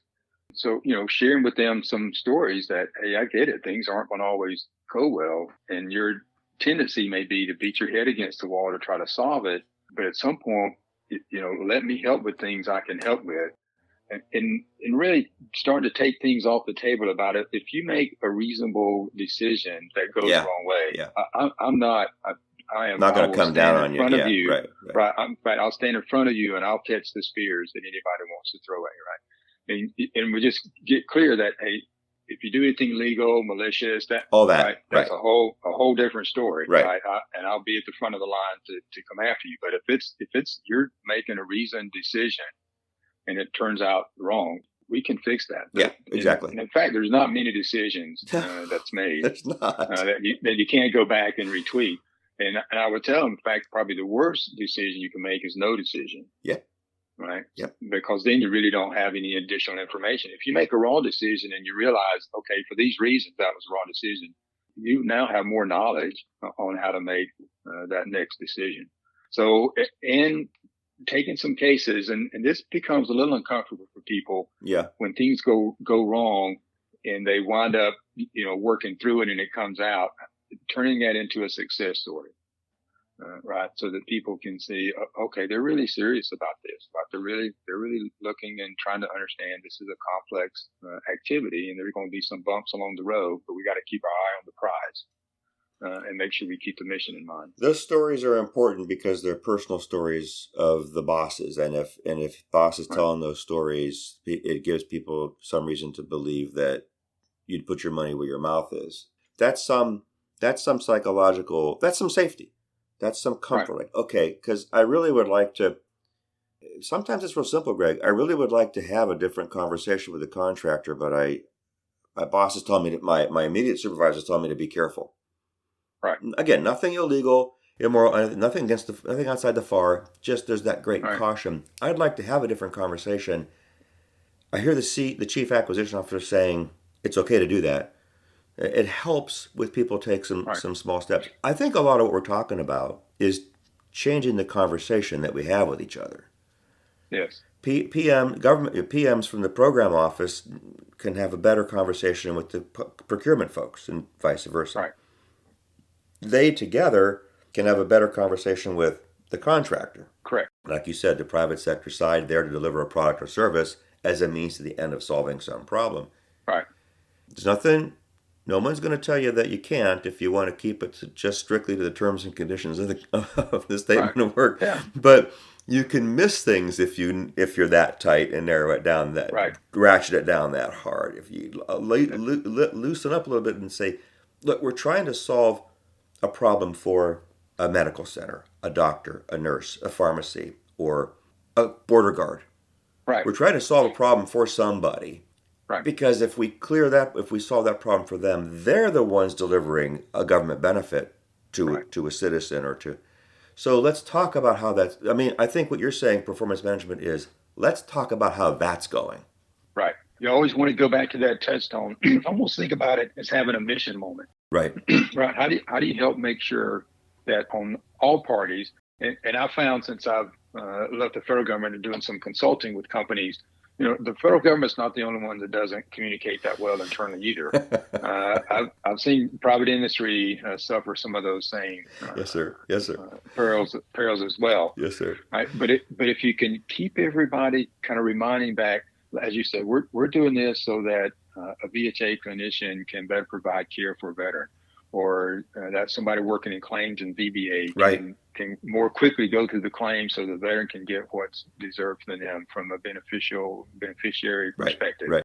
[SPEAKER 2] So, sharing with them some stories that, hey, I get it. Things aren't going to always go well. And your tendency may be to beat your head against the wall to try to solve it. But at some point, let me help with things I can help with. And really starting to take things off the table about it. If you make a reasonable decision that goes the
[SPEAKER 1] yeah,
[SPEAKER 2] wrong way,
[SPEAKER 1] yeah.
[SPEAKER 2] I'm not,
[SPEAKER 1] Not
[SPEAKER 2] I
[SPEAKER 1] going to
[SPEAKER 2] will
[SPEAKER 1] come down
[SPEAKER 2] stand in
[SPEAKER 1] on you.
[SPEAKER 2] front of
[SPEAKER 1] Yeah,
[SPEAKER 2] you,
[SPEAKER 1] right, right.
[SPEAKER 2] right? Right. I'll stand in front of you and I'll catch the spears that anybody wants to throw at you, right? And we just get clear that, hey, if you do anything illegal, malicious, that,
[SPEAKER 1] All
[SPEAKER 2] right,
[SPEAKER 1] that,
[SPEAKER 2] that's
[SPEAKER 1] right,
[SPEAKER 2] a whole different story,
[SPEAKER 1] right.
[SPEAKER 2] right? And I'll be at the front of the line to come after you. But if it's you're making a reasoned decision and it turns out wrong, we can fix that.
[SPEAKER 1] Yeah,
[SPEAKER 2] And
[SPEAKER 1] exactly.
[SPEAKER 2] in fact, there's not many decisions that's made
[SPEAKER 1] It's not.
[SPEAKER 2] that you can't go back and retweet. And I would tell them, in fact, probably the worst decision you can make is no decision.
[SPEAKER 1] Yeah,
[SPEAKER 2] Right.
[SPEAKER 1] yep.
[SPEAKER 2] Because then you really don't have any additional information. If you make a wrong decision and you realize, okay, for these reasons, that was a wrong decision, you now have more knowledge on how to make that next decision. So, and taking some cases, and this becomes a little uncomfortable for people
[SPEAKER 1] Yeah,
[SPEAKER 2] when things go wrong and they wind up, working through it and it comes out, turning that into a success story. Right, so that people can see, okay, they're really serious about this. Right, they're really looking and trying to understand this is a complex activity, and there are going to be some bumps along the road, but we got to keep our eye on the prize and make sure we keep the mission in mind.
[SPEAKER 1] those stories are important because they're personal stories of the bosses, and if boss is
[SPEAKER 2] Right,
[SPEAKER 1] telling those stories, it gives people some reason to believe that you'd put your money where your mouth is. That's some psychological. That's some safety. That's some
[SPEAKER 2] right,
[SPEAKER 1] comfort. Like, okay, because I really would like to. Sometimes it's real simple, Greg. I really would like to have a different conversation with the contractor, but my boss is telling me that my immediate supervisor is telling me to be careful.
[SPEAKER 2] right,
[SPEAKER 1] Again, nothing illegal, immoral, nothing nothing outside the FAR. Just there's that great
[SPEAKER 2] right,
[SPEAKER 1] caution. I'd like to have a different conversation. I hear the chief acquisition officer saying it's okay to do that. It helps with people take
[SPEAKER 2] right.
[SPEAKER 1] some small steps. I think a lot of what we're talking about is changing the conversation that we have with each other.
[SPEAKER 2] Yes,
[SPEAKER 1] Government PMs from the program office can have a better conversation with the procurement folks and vice versa.
[SPEAKER 2] right,
[SPEAKER 1] They together can have a better conversation with the contractor.
[SPEAKER 2] correct.
[SPEAKER 1] Like you said, the private sector side there to deliver a product or service as a means to the end of solving some problem.
[SPEAKER 2] Right,
[SPEAKER 1] There's nothing, no one's going to tell you that you can't if you want to keep it just strictly to the terms and conditions of the
[SPEAKER 2] right.
[SPEAKER 1] statement of work.
[SPEAKER 2] Yeah,
[SPEAKER 1] But you can miss things if you're that tight and narrow it down, that
[SPEAKER 2] right,
[SPEAKER 1] ratchet it down that hard. If you loosen up a little bit and say, look, we're trying to solve a problem for a medical center, a doctor, a nurse, a pharmacy, or a border guard.
[SPEAKER 2] Right.
[SPEAKER 1] We're trying to solve a problem for somebody.
[SPEAKER 2] Right.
[SPEAKER 1] Because if we solve that problem for them, they're the ones delivering a government benefit
[SPEAKER 2] Right.
[SPEAKER 1] to a citizen or to. So let's talk about how that's. I mean, I think what you're saying, performance management, is let's talk about how that's going.
[SPEAKER 2] Right. You always want to go back to that touchstone. Almost think about it as having a mission moment.
[SPEAKER 1] Right.
[SPEAKER 2] Right. How do you help make sure that on all parties, and I've found since I've left the federal government and doing some consulting with companies, the federal government's not the only one that doesn't communicate that well internally either. I've seen private industry suffer some of those same
[SPEAKER 1] Yes, sir. Yes, sir.
[SPEAKER 2] perils as well.
[SPEAKER 1] Yes, sir.
[SPEAKER 2] Right. But if you can keep everybody kind of reminding back, as you said, we're doing this so that a VHA clinician can better provide care for a veteran, or that somebody working in claims and VBA can more quickly go through the claim so the veteran can get what's deserved for them from a beneficiary perspective.
[SPEAKER 1] Right.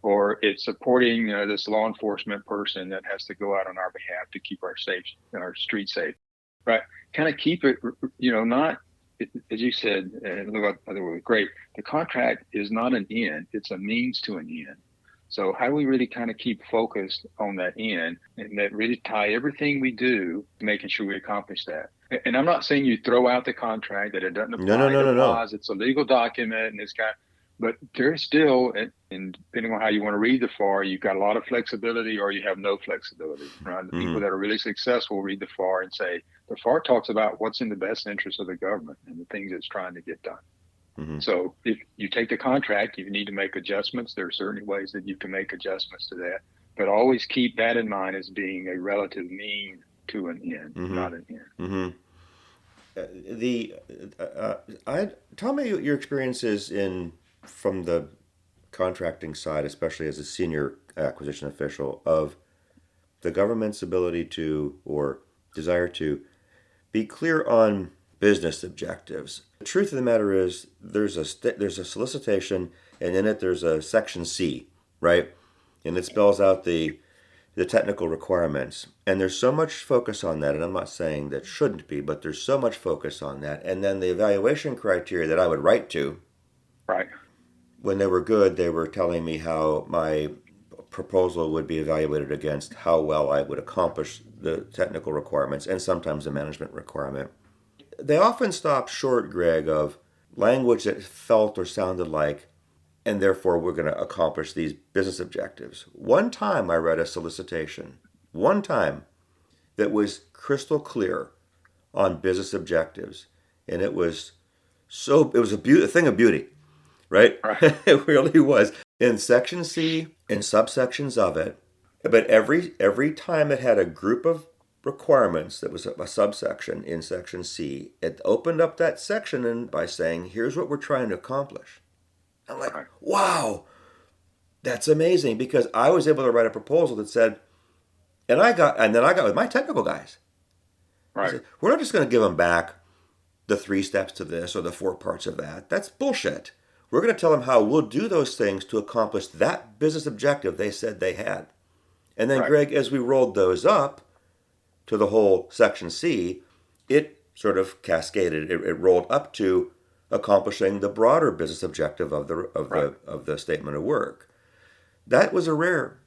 [SPEAKER 2] Or it's supporting this law enforcement person that has to go out on our behalf to keep our streets safe. Right. Kind of keep it, not, as you said, and great. The contract is not an end; it's a means to an end. So how do we really kind of keep focused on that end and that really tie everything we do to making sure we accomplish that? And I'm not saying you throw out the contract, that it doesn't apply.
[SPEAKER 1] No.
[SPEAKER 2] It applies. It's a legal document, and but there's still, and depending on how you want to read the FAR, you've got a lot of flexibility or you have no flexibility, right? The people that are really successful read the FAR and say, the FAR talks about what's in the best interest of the government and the things it's trying to get done. So if you take the contract, you need to make adjustments. There are certainly ways that you can make adjustments to that, but always keep that in mind as being a relative mean to an end, not an end.
[SPEAKER 1] Tell me your experiences from the contracting side, especially as a senior acquisition official, of the government's ability to or desire to be clear on business objectives. The truth of the matter is, there's a solicitation, and in it there's a section C, right? And it spells out the technical requirements. And there's so much focus on that, and I'm not saying that shouldn't be, but there's so much focus on that. And then the evaluation criteria that I would write to,
[SPEAKER 2] right?
[SPEAKER 1] When they were good, they were telling me how my proposal would be evaluated against how well I would accomplish the technical requirements and sometimes the management requirement. They often stopped short, Greg, of language that felt or sounded like, and therefore we're going to accomplish these business objectives. One time I read a solicitation, that was crystal clear on business objectives, and it was a thing of beauty, right? It really was. In Section C, in subsections of it, but every time it had a group of requirements that was a subsection in Section C, it opened up that section by saying, here's what we're trying to accomplish. I'm like, wow, that's amazing, because I was able to write a proposal that said, and then I got with my technical guys.
[SPEAKER 2] Right.
[SPEAKER 1] Said, we're not just going to give them back the 3 steps to this or the 4 parts of that. That's bullshit. We're going to tell them how we'll do those things to accomplish that business objective they said they had. And then, Greg, as we rolled those up to the whole Section C, it sort of cascaded. It rolled up to accomplishing the broader business objective of the statement of work. That was a rare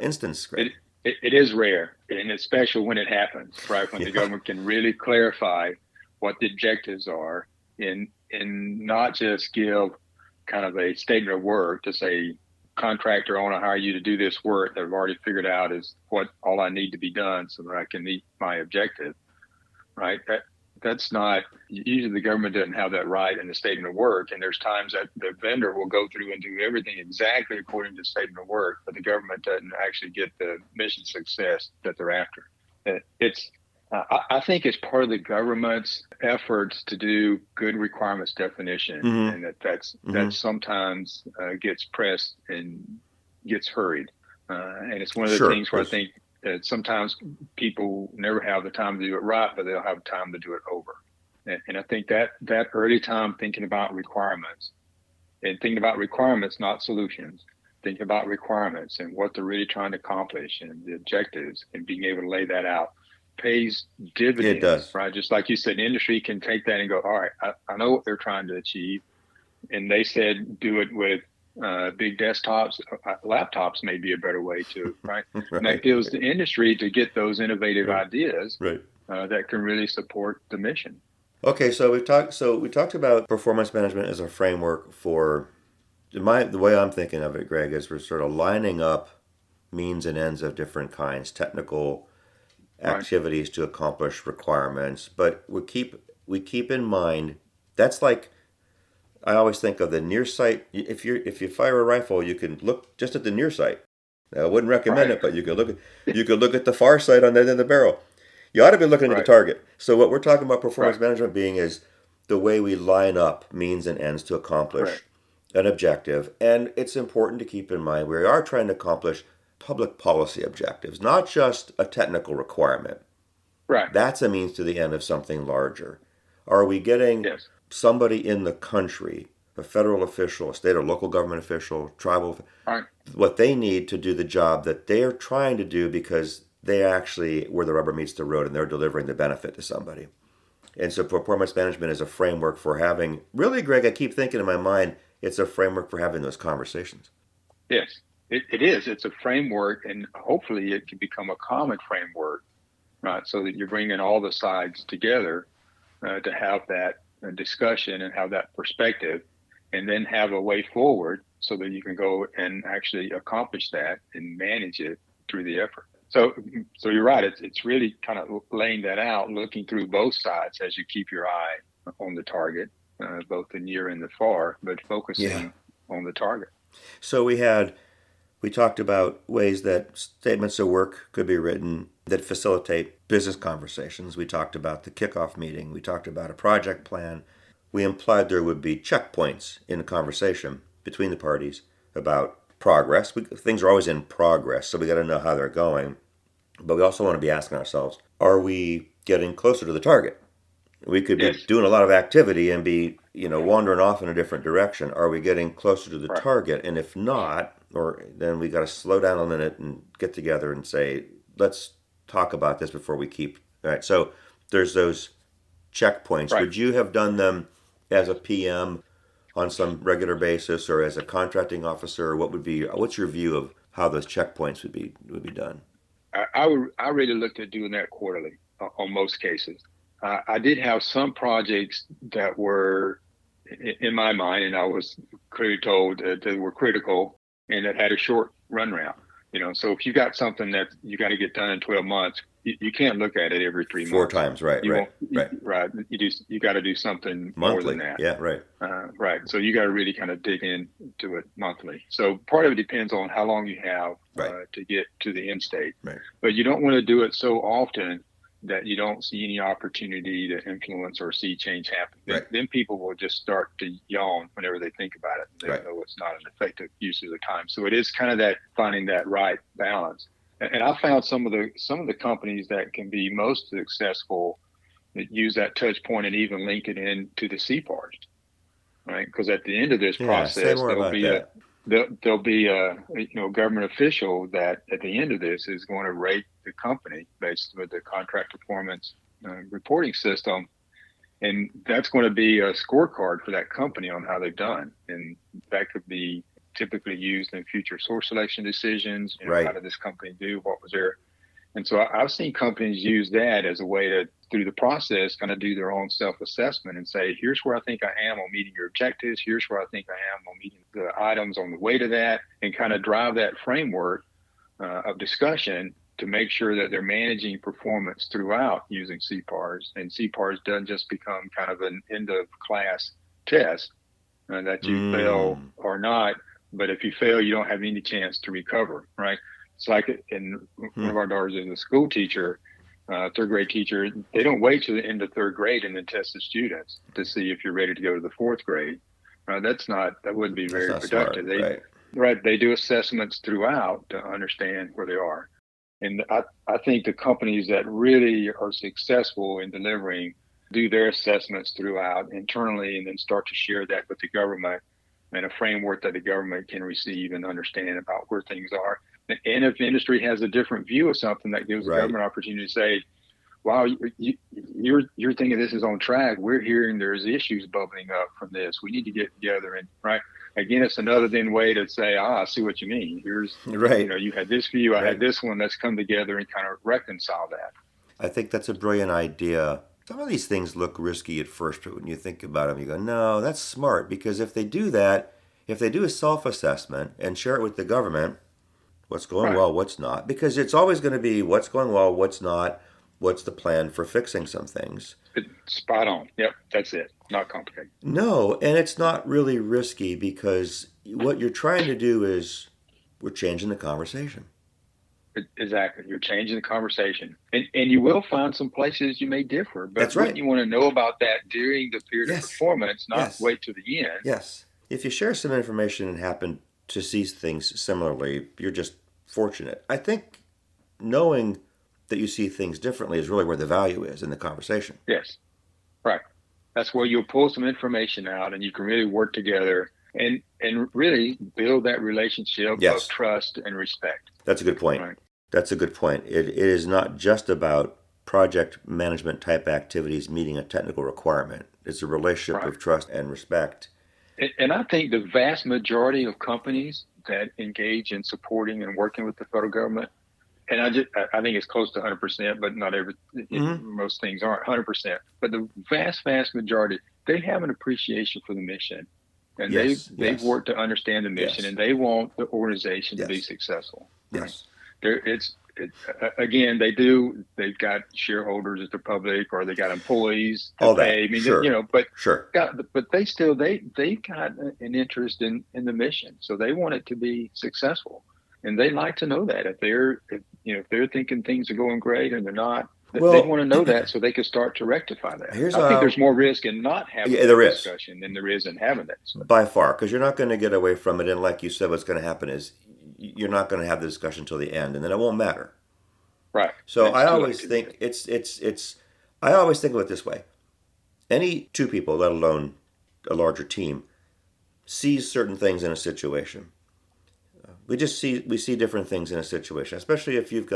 [SPEAKER 1] instance, Greg.
[SPEAKER 2] It is rare, and it's special when it happens, right? When the government can really clarify what the objectives are, and not just give kind of a statement of work to say, contractor, I want to hire you to do this work that I've already figured out is what all I need to be done so that I can meet my objective, right? That's not, usually the government doesn't have that right in the statement of work. And there's times that the vendor will go through and do everything exactly according to the statement of work, but the government doesn't actually get the mission success that they're after. I think it's part of the government's efforts to do good requirements definition, and that sometimes gets pressed and gets hurried. And it's one of the things where I think that sometimes people never have the time to do it right, but they'll have time to do it over. And I think that early time thinking about requirements, not solutions, thinking about requirements and what they're really trying to accomplish and the objectives, and being able to lay that out pays
[SPEAKER 1] It
[SPEAKER 2] dividends,
[SPEAKER 1] does.
[SPEAKER 2] right? Just like you said, the industry can take that and go, all right, I know what they're trying to achieve. And they said do it with big desktops. Laptops may be a better way to, right? And that
[SPEAKER 1] Right.
[SPEAKER 2] gives the industry to get those innovative
[SPEAKER 1] Right.
[SPEAKER 2] ideas
[SPEAKER 1] Right.
[SPEAKER 2] that can really support the mission.
[SPEAKER 1] Okay, so we talked about performance management as a framework for the way I'm thinking of it, Greg, is we're sort of lining up means and ends of different kinds, technical
[SPEAKER 2] Right.
[SPEAKER 1] activities to accomplish requirements, but we keep in mind that's like I always think of the near sight. If you fire a rifle, you can look just at the near sight. I wouldn't recommend
[SPEAKER 2] Right.
[SPEAKER 1] it, but you could look at the far sight on the end of the barrel. You ought to be looking at the
[SPEAKER 2] Right.
[SPEAKER 1] target. So what we're talking about performance
[SPEAKER 2] Right.
[SPEAKER 1] management being is the way we line up means and ends to accomplish
[SPEAKER 2] Correct.
[SPEAKER 1] an objective. And it's important to keep in mind we are trying to accomplish public policy objectives, not just a technical requirement.
[SPEAKER 2] Right.
[SPEAKER 1] That's a means to the end of something larger. Are we getting
[SPEAKER 2] Yes.
[SPEAKER 1] somebody in the country, a federal official, a state or local government official, tribal,
[SPEAKER 2] Right.
[SPEAKER 1] what they need to do the job that they're trying to do because they actually where the rubber meets the road and they're delivering the benefit to somebody. And so performance management is a framework for having, really, Greg, I keep thinking in my mind, it's a framework for having those conversations.
[SPEAKER 2] Yes. It is. It's a framework, and hopefully it can become a common framework, right? So that you're bringing all the sides together to have that discussion and have that perspective, and then have a way forward so that you can go and actually accomplish that and manage it through the effort. So you're right. It's really kind of laying that out, looking through both sides as you keep your eye on the target, both the near and the far, but
[SPEAKER 1] Yeah.
[SPEAKER 2] focusing on the target.
[SPEAKER 1] So we talked about ways that statements of work could be written that facilitate business conversations. We talked about the kickoff meeting. We talked about a project plan. We implied there would be checkpoints in a conversation between the parties about progress. Things are always in progress, so we got to know how they're going. But we also want to be asking ourselves, are we getting closer to the target? We could be
[SPEAKER 2] Yes.
[SPEAKER 1] doing a lot of activity and be, wandering off in a different direction. Are we getting closer to the
[SPEAKER 2] Right.
[SPEAKER 1] target? And if not, or then we got to slow down a minute and get together and say, let's talk about this before we keep. All right. So there's those checkpoints.
[SPEAKER 2] Right.
[SPEAKER 1] Would you have done them as a PM on some regular basis, or as a contracting officer? What's your view of how those checkpoints would be done?
[SPEAKER 2] I really looked at doing that quarterly on most cases. I did have some projects that were in my mind, and I was clearly told that they were critical and that had a short run round. So if you got something that you got to get done in 12 months, you can't look at it every three
[SPEAKER 1] Four
[SPEAKER 2] months.
[SPEAKER 1] times, right,
[SPEAKER 2] You
[SPEAKER 1] right,
[SPEAKER 2] won't,
[SPEAKER 1] right.
[SPEAKER 2] right? You got to do something more than
[SPEAKER 1] Monthly,
[SPEAKER 2] that.
[SPEAKER 1] yeah, right,
[SPEAKER 2] Right. So you got to really kind of dig into it monthly. So part of it depends on how long you have
[SPEAKER 1] right,
[SPEAKER 2] to get to the end state.
[SPEAKER 1] right,
[SPEAKER 2] But you don't want to do it so often that you don't see any opportunity to influence or see change happen.
[SPEAKER 1] right,
[SPEAKER 2] Then people will just start to yawn whenever they think about it. They
[SPEAKER 1] right.
[SPEAKER 2] know it's not an effective use of the time. So it is kind of that finding that right balance. And I found some of the companies that can be most successful that use that touch point and even link it into the CPARs, right? Because at the end of this
[SPEAKER 1] Yeah, say
[SPEAKER 2] process,
[SPEAKER 1] more about that.
[SPEAKER 2] there'll be a government official that at the end of this is going to rate the company based with the contract performance reporting system, and that's going to be a scorecard for that company on how they've done, and that could be typically used in future source selection decisions. How
[SPEAKER 1] Right.
[SPEAKER 2] did this company do? What was their And so I've seen companies use that as a way to, through the process, kind of do their own self-assessment and say, here's where I think I am on meeting your objectives. Here's where I think I am on meeting the items on the way to that, and kind of drive that framework of discussion to make sure that they're managing performance throughout using CPARs. And CPARs doesn't just become kind of an end of class test that you fail
[SPEAKER 1] Mm.
[SPEAKER 2] or not. But if you fail, you don't have any chance to recover, right? It's like in one
[SPEAKER 1] Hmm.
[SPEAKER 2] of our daughters is a school teacher, third grade teacher. They don't wait till the end of third grade and then test the students to see if you're ready to go to the fourth grade. That wouldn't be
[SPEAKER 1] That's
[SPEAKER 2] very
[SPEAKER 1] not smart,
[SPEAKER 2] productive.
[SPEAKER 1] right?
[SPEAKER 2] They do assessments throughout to understand where they are. And I think the companies that really are successful in delivering do their assessments throughout internally and then start to share that with the government and a framework that the government can receive and understand about where things are. And if the industry has a different view of something, that gives the
[SPEAKER 1] Right.
[SPEAKER 2] government opportunity to say, wow, you're thinking this is on track. We're hearing there's issues bubbling up from this. We need to get together and right. Again, it's another then way to say, I see what you mean. Here's,
[SPEAKER 1] Right,
[SPEAKER 2] you had this view, I had
[SPEAKER 1] right.
[SPEAKER 2] this one. Let's come together and kind of reconcile that.
[SPEAKER 1] I think that's a brilliant idea. Some of these things look risky at first, but when you think about them, you go, no, that's smart. Because if they do that, if they do a self assessment and share it with the government, what's going
[SPEAKER 2] Right.
[SPEAKER 1] well, what's not, because it's always going to be what's going well, what's not, what's the plan for fixing some things.
[SPEAKER 2] Spot on. Yep. That's it. Not complicated.
[SPEAKER 1] No, and it's not really risky because what you're trying to do is we're changing the conversation.
[SPEAKER 2] Exactly. You're changing the conversation. And you will find some places you may differ, but
[SPEAKER 1] That's
[SPEAKER 2] wouldn't
[SPEAKER 1] right.
[SPEAKER 2] you want to know about that during the period of
[SPEAKER 1] Yes,
[SPEAKER 2] performance, not
[SPEAKER 1] yes,
[SPEAKER 2] wait to the end?
[SPEAKER 1] yes. If you share some information and happen to see things similarly, you're just fortunate. I think knowing that you see things differently is really where the value is in the conversation.
[SPEAKER 2] Yes. Right. That's where you'll pull some information out and you can really work together and really build that relationship of
[SPEAKER 1] Yes,
[SPEAKER 2] trust and respect.
[SPEAKER 1] that's a good point.
[SPEAKER 2] Right.
[SPEAKER 1] That's a good point. It is not just about project management type activities meeting a technical requirement. It's a relationship
[SPEAKER 2] Right.
[SPEAKER 1] of trust and respect.
[SPEAKER 2] And I think the vast majority of companies that engage in supporting and working with the federal government, and I think it's close to 100%, but not
[SPEAKER 1] Mm-hmm.
[SPEAKER 2] most things aren't 100%. But the vast majority, they have an appreciation for the mission, and
[SPEAKER 1] Yes,
[SPEAKER 2] they've
[SPEAKER 1] yes,
[SPEAKER 2] worked to understand the mission,
[SPEAKER 1] yes,
[SPEAKER 2] and they want the organization to be
[SPEAKER 1] yes,
[SPEAKER 2] successful. Right?
[SPEAKER 1] yes.
[SPEAKER 2] There, again, they've got shareholders at the public, or they got employees to
[SPEAKER 1] All that.
[SPEAKER 2] pay. I mean,
[SPEAKER 1] Sure,
[SPEAKER 2] but
[SPEAKER 1] sure.
[SPEAKER 2] they still they've got an interest in the mission, so they want it to be successful, and they like to know that if they're thinking things are going great and they're not, they
[SPEAKER 1] Well,
[SPEAKER 2] want to know that so they can start to rectify that.
[SPEAKER 1] here's
[SPEAKER 2] I think there's
[SPEAKER 1] how.
[SPEAKER 2] more risk in not having
[SPEAKER 1] Yeah, there
[SPEAKER 2] that
[SPEAKER 1] is
[SPEAKER 2] discussion than there is in having that discussion.
[SPEAKER 1] by far because you're not going to get away from it. And like you said, what's going to happen is you're not going to have the discussion till the end, and then it won't matter.
[SPEAKER 2] Right,
[SPEAKER 1] So
[SPEAKER 2] it's
[SPEAKER 1] I
[SPEAKER 2] too late
[SPEAKER 1] always
[SPEAKER 2] to do
[SPEAKER 1] think
[SPEAKER 2] that.
[SPEAKER 1] it's. I always think of it this way: any two people, let alone a larger team, sees certain things in a situation. We see different things in a situation, especially if you're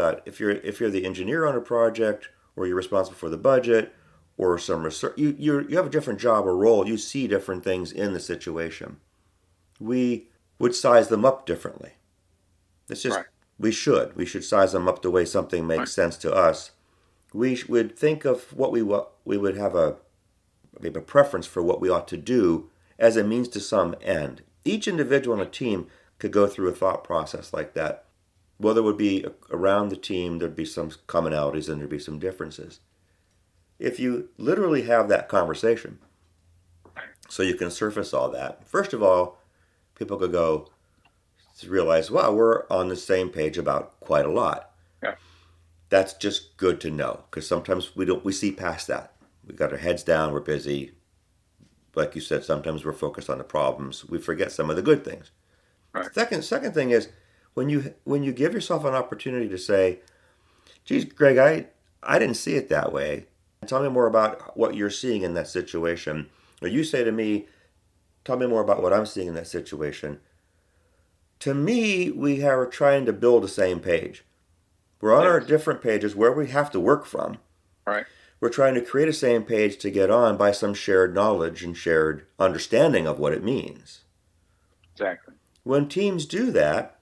[SPEAKER 1] the engineer on a project or you're responsible for the budget or some research. You have a different job or role. You see different things in the situation. We would size them up differently. It's just
[SPEAKER 2] Right,
[SPEAKER 1] we should size them up the way something
[SPEAKER 2] right,
[SPEAKER 1] makes sense to us. We would think of we would have maybe a preference for what we ought to do as a means to some end. Each individual on a team could go through a thought process like that. Well, there would be around the team, there'd be some commonalities and there'd be some differences. If you literally have that conversation, so you can surface all that, first of all, people could go to realize, wow, we're on the same page about quite a lot.
[SPEAKER 2] yeah,
[SPEAKER 1] That's just good to know because sometimes we see past that. We got our heads down, we're busy. Like you said, sometimes we're focused on the problems. We forget some of the good things.
[SPEAKER 2] right,
[SPEAKER 1] Second thing is when you give yourself an opportunity to say, "Geez, Greg, I didn't see it that way. Tell me more about what you're seeing in that situation." Or you say to me, "Tell me more about what I'm seeing in that situation." To me, we are trying to build the same page. We're on our
[SPEAKER 2] yes,
[SPEAKER 1] different pages where we have to work from.
[SPEAKER 2] right,
[SPEAKER 1] We're trying to create a same page to get on by some shared knowledge and shared understanding of what it means.
[SPEAKER 2] exactly,
[SPEAKER 1] When teams do that,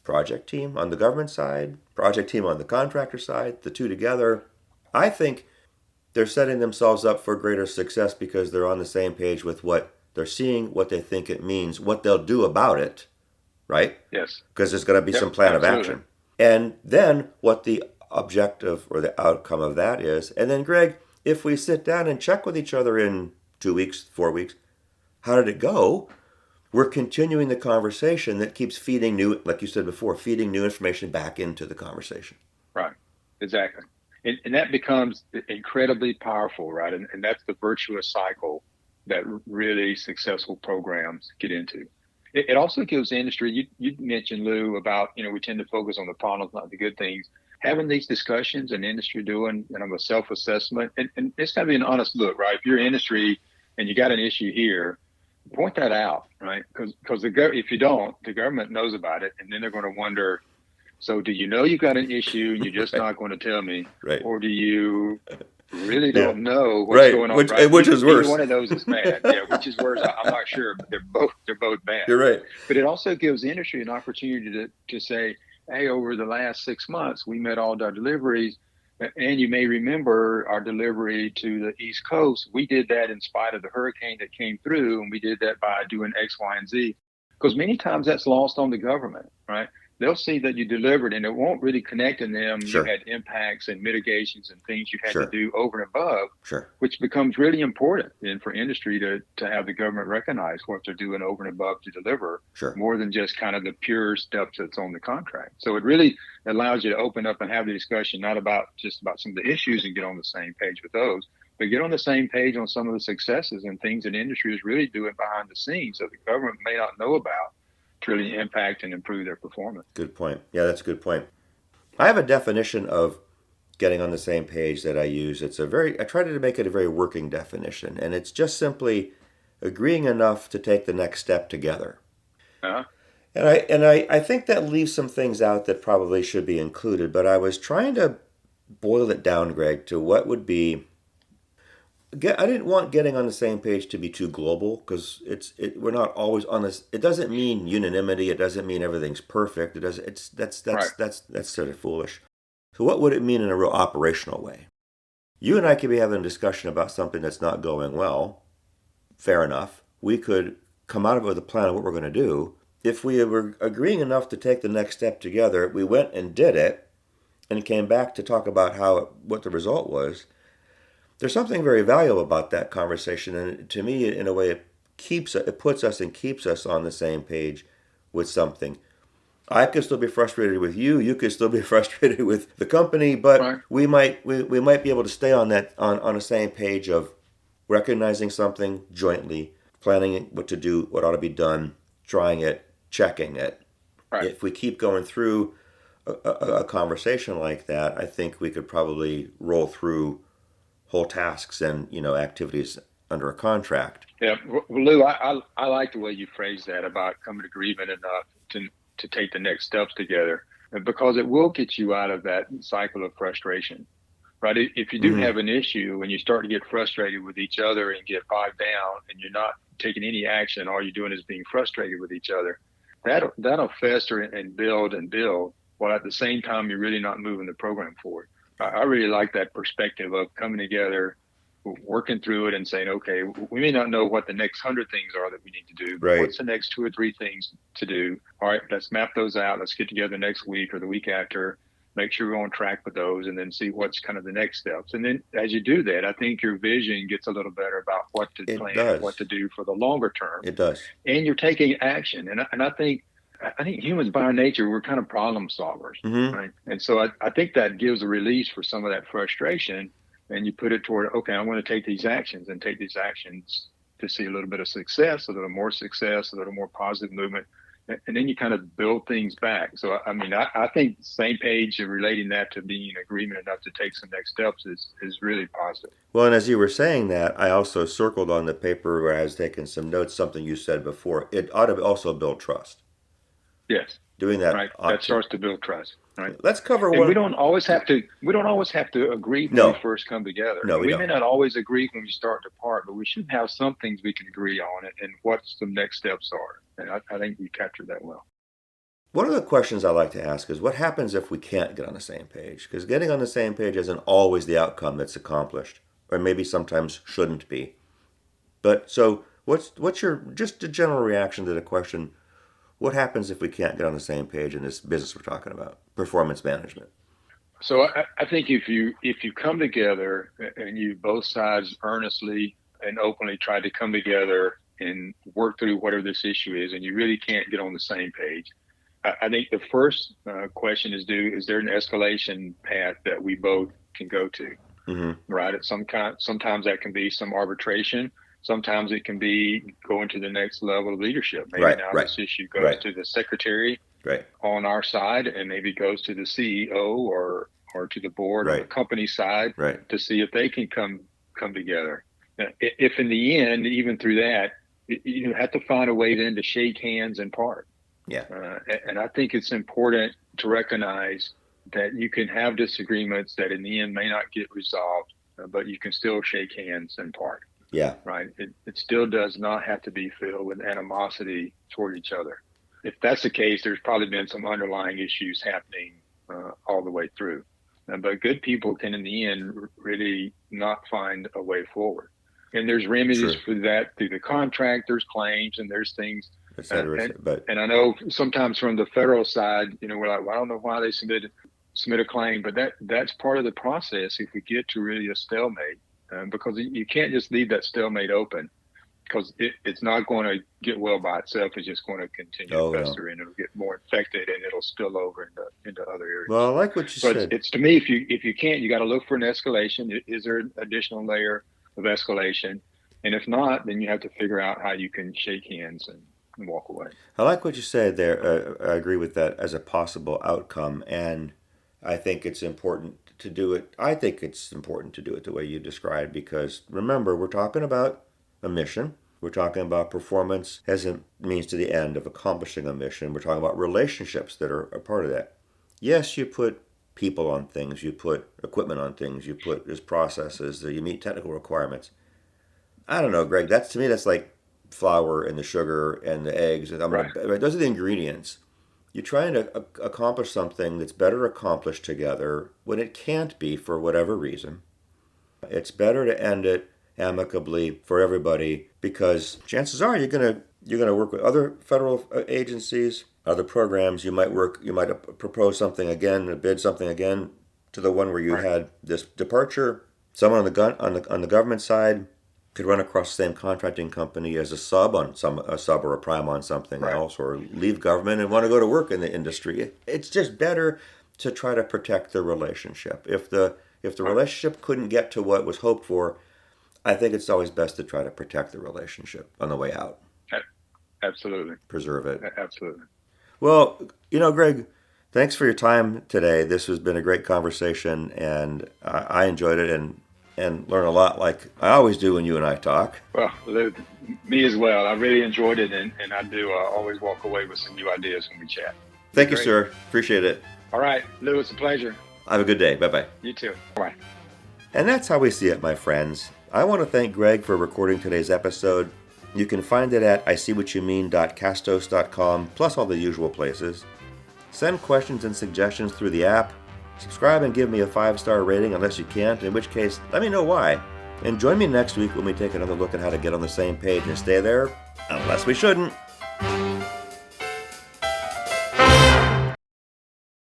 [SPEAKER 1] project team on the government side, project team on the contractor side, the two together, I think they're setting themselves up for greater success because they're on the same page with what they're seeing, what they think it means, what they'll do about it, right?
[SPEAKER 2] yes,
[SPEAKER 1] Because there's going to be
[SPEAKER 2] yep,
[SPEAKER 1] some plan of
[SPEAKER 2] absolutely,
[SPEAKER 1] action. And then what the objective or the outcome of that is. And then, Greg, if we sit down and check with each other in 2 weeks, 4 weeks, how did it go? We're continuing the conversation that keeps feeding new, like you said before, feeding new information back into the conversation.
[SPEAKER 2] right, exactly. And that becomes incredibly powerful, right? And that's the virtuous cycle that really successful programs get into. It also gives the industry, you mentioned, Lou, about, we tend to focus on the problems, not the good things. Having these discussions and industry doing, a self-assessment, and it's got to be an honest look, right? If you're industry and you got an issue here, point that out, right? Because if you don't, the government knows about it, and then they're going to wonder, So do you know you got an issue and you're just
[SPEAKER 1] Right.
[SPEAKER 2] not going to tell me,
[SPEAKER 1] Right.
[SPEAKER 2] or do you really
[SPEAKER 1] Yeah.
[SPEAKER 2] don't know what's
[SPEAKER 1] Right.
[SPEAKER 2] going on? Right?
[SPEAKER 1] Which is
[SPEAKER 2] Either
[SPEAKER 1] worse.
[SPEAKER 2] one of those is bad. Yeah, which is worse? I'm not sure, but they're both bad.
[SPEAKER 1] You're right.
[SPEAKER 2] But it also gives the industry an opportunity to say, hey, over the last 6 months, we met all our deliveries. And you may remember our delivery to the East Coast. We did that in spite of the hurricane that came through, and we did that by doing X, Y, and Z. Because many times that's lost on the government, right? They'll see that you delivered, and it won't really connect in them. You
[SPEAKER 1] Sure.
[SPEAKER 2] had impacts and mitigations and things you had to
[SPEAKER 1] Sure.
[SPEAKER 2] do over and above,
[SPEAKER 1] Sure.
[SPEAKER 2] which becomes really important and for industry to have the government recognize what they're doing over and above to deliver
[SPEAKER 1] Sure.
[SPEAKER 2] more than just kind of the pure stuff that's on the contract. So it really allows you to open up and have the discussion, not about just about some of the issues and get on the same page with those, but get on the same page on some of the successes and things that industry is really doing behind the scenes that the government may not know about to really impact and improve their performance.
[SPEAKER 1] Good point. Yeah, that's a good point. I have a definition of getting on the same page that I use. I try to make it a very working definition, and it's just simply agreeing enough to take the next step together.
[SPEAKER 2] Uh-huh.
[SPEAKER 1] And I think that leaves some things out that probably should be included, but I was trying to boil it down, Greg, to what would be. I didn't want getting on the same page to be too global because we're not always on this. It doesn't mean unanimity. It doesn't mean everything's perfect. It doesn't. It's
[SPEAKER 2] Right.
[SPEAKER 1] that's sort of foolish. So what would it mean in a real operational way? You and I could be having a discussion about something that's not going well. Fair enough. We could come out of it with a plan of what we're going to do. If we were agreeing enough to take the next step together, we went and did it and came back to talk about what the result was. There's something very valuable about that conversation, and to me, in a way, it puts us and keeps us on the same page with something. I could still be frustrated with you. You could still be frustrated with the company, but
[SPEAKER 2] Right.
[SPEAKER 1] we might be able to stay on the same page of recognizing something jointly, planning what to do, what ought to be done, trying it, checking it.
[SPEAKER 2] Right.
[SPEAKER 1] If we keep going through a conversation like that, I think we could probably roll through whole tasks and activities under a contract.
[SPEAKER 2] Yeah, well, Lou, I like the way you phrase that about coming to agreement enough to take the next steps together, because it will get you out of that cycle of frustration, right? If you do
[SPEAKER 1] Mm-hmm.
[SPEAKER 2] have an issue and you start to get frustrated with each other and get bogged down, and you're not taking any action, all you're doing is being frustrated with each other. That'll fester and build, while at the same time you're really not moving the program forward. I really like that perspective of coming together, working through it and saying, okay, we may not know what the next 100 things are that we need to do, but
[SPEAKER 1] Right.
[SPEAKER 2] what's the next 2 or 3 things to do? All right, let's map those out. Let's get together next week or the week after, make sure we're on track with those, and then see what's kind of the next steps. And then as you do that, I think your vision gets a little better about what to
[SPEAKER 1] It
[SPEAKER 2] plan and what
[SPEAKER 1] does.
[SPEAKER 2] to do for the longer term.
[SPEAKER 1] It does.
[SPEAKER 2] And you're taking action. And I think humans by our nature, we're kind of problem solvers,
[SPEAKER 1] Mm-hmm.
[SPEAKER 2] right? And so I think that gives a release for some of that frustration, and you put it toward, okay, I want to take these actions to see a little bit of success, a little more success, a little more positive movement. And then you kind of build things back. So, I mean, I think the same page of relating that to being in agreement enough to take some next steps is really positive.
[SPEAKER 1] Well, and as you were saying that, I also circled on the paper where I was taking some notes something you said before. It ought to also build trust.
[SPEAKER 2] Yes,
[SPEAKER 1] Doing that
[SPEAKER 2] right. That
[SPEAKER 1] ought to.
[SPEAKER 2] starts to build trust, right?
[SPEAKER 1] Let's cover
[SPEAKER 2] And we
[SPEAKER 1] one.
[SPEAKER 2] don't always have to agree when we
[SPEAKER 1] No,
[SPEAKER 2] first come together.
[SPEAKER 1] no,
[SPEAKER 2] And
[SPEAKER 1] we
[SPEAKER 2] we may
[SPEAKER 1] don't.
[SPEAKER 2] not always agree when we start to part, but we should have some things we can agree on and what some next steps are. And I think you captured that well.
[SPEAKER 1] One of the questions I like to ask is what happens if we can't get on the same page? Because getting on the same page isn't always the outcome that's accomplished, or maybe sometimes shouldn't be. But so, what's your just a general reaction to the question? What happens if we can't get on the same page in this business we're talking about, performance management?
[SPEAKER 2] So I think if you come together and you both sides earnestly and openly try to come together and work through whatever this issue is, and you really can't get on the same page, I think the first question is there an escalation path that we both can go to,
[SPEAKER 1] Mm-hmm.
[SPEAKER 2] right? Sometimes that can be some arbitration. Sometimes it can be going to the next level of leadership. Maybe
[SPEAKER 1] Right,
[SPEAKER 2] now
[SPEAKER 1] right,
[SPEAKER 2] this issue goes
[SPEAKER 1] right,
[SPEAKER 2] to the secretary
[SPEAKER 1] right,
[SPEAKER 2] on our side, and maybe goes to the CEO or to the board on the
[SPEAKER 1] right,
[SPEAKER 2] company side
[SPEAKER 1] right.
[SPEAKER 2] to see if they can come together. Now, if in the end, even through that, you have to find a way then to shake hands and part.
[SPEAKER 1] Yeah.
[SPEAKER 2] And I think it's important to recognize that you can have disagreements that in the end may not get resolved, but you can still shake hands and part.
[SPEAKER 1] Yeah.
[SPEAKER 2] Right? It still does not have to be filled with animosity toward each other. If that's the case, there's probably been some underlying issues happening all the way through. But good people can, in the end, really not find a way forward. And there's remedies
[SPEAKER 1] Sure.
[SPEAKER 2] for that through the contractors' claims, and there's things.
[SPEAKER 1] Et cetera. But
[SPEAKER 2] And I know sometimes from the federal side, we're like, well, I don't know why they submit a claim, but that's part of the process if we get to really a stalemate, because you can't just leave that stalemate open, because it's not going to get well by itself. It's just going to continue to fester, and it'll get more infected, and it'll spill over into other areas.
[SPEAKER 1] Well, I like what you said.
[SPEAKER 2] It's to me, if you can't, you got to look for an escalation. Is there an additional layer of escalation? And if not, then you have to figure out how you can shake hands and walk away.
[SPEAKER 1] I like what you said there. I agree with that as a possible outcome, and I think it's important to do it. I think it's important to do it the way you described, because remember, we're talking about a mission. We're talking about performance as a means to the end of accomplishing a mission. We're talking about relationships that are a part of that. Yes, you put people on things, you put equipment on things, you put there's processes, you meet technical requirements. I don't know, Greg. To me, that's like flour and the sugar and the eggs.
[SPEAKER 2] Right.
[SPEAKER 1] Those are the ingredients. You're trying to accomplish something that's better accomplished together when it can't be for whatever reason. It's better to end it amicably for everybody, because chances are you're gonna work with other federal agencies, other programs. You might propose something again, bid something again to the one where you had this departure. Someone on the government side could run across the same contracting company as a sub or a prime on something else, or leave government and want to go to work in the industry. It's just better to try to protect the relationship. If the relationship couldn't get to what was hoped for, I think it's always best to try to protect the relationship on the way out.
[SPEAKER 2] Absolutely.
[SPEAKER 1] Preserve it.
[SPEAKER 2] Absolutely.
[SPEAKER 1] Well, Greg, thanks for your time today. This has been a great conversation, and I enjoyed it and learn a lot, like I always do when you and I talk.
[SPEAKER 2] Well, me as well. I really enjoyed it, and I do always walk away with some new ideas when we chat.
[SPEAKER 1] Thank you, sir. Appreciate it.
[SPEAKER 2] All right, Lou, it's a pleasure.
[SPEAKER 1] Have a good day. Bye-bye.
[SPEAKER 2] You too. Bye.
[SPEAKER 1] And that's how we see it, my friends. I want to thank Greg for recording today's episode. You can find it at iseewhatyoumean.castos.com, plus all the usual places. Send questions and suggestions through the app. Subscribe and give me a 5-star rating unless you can't, in which case, let me know why. And join me next week when we take another look at how to get on the same page and stay there, unless we shouldn't.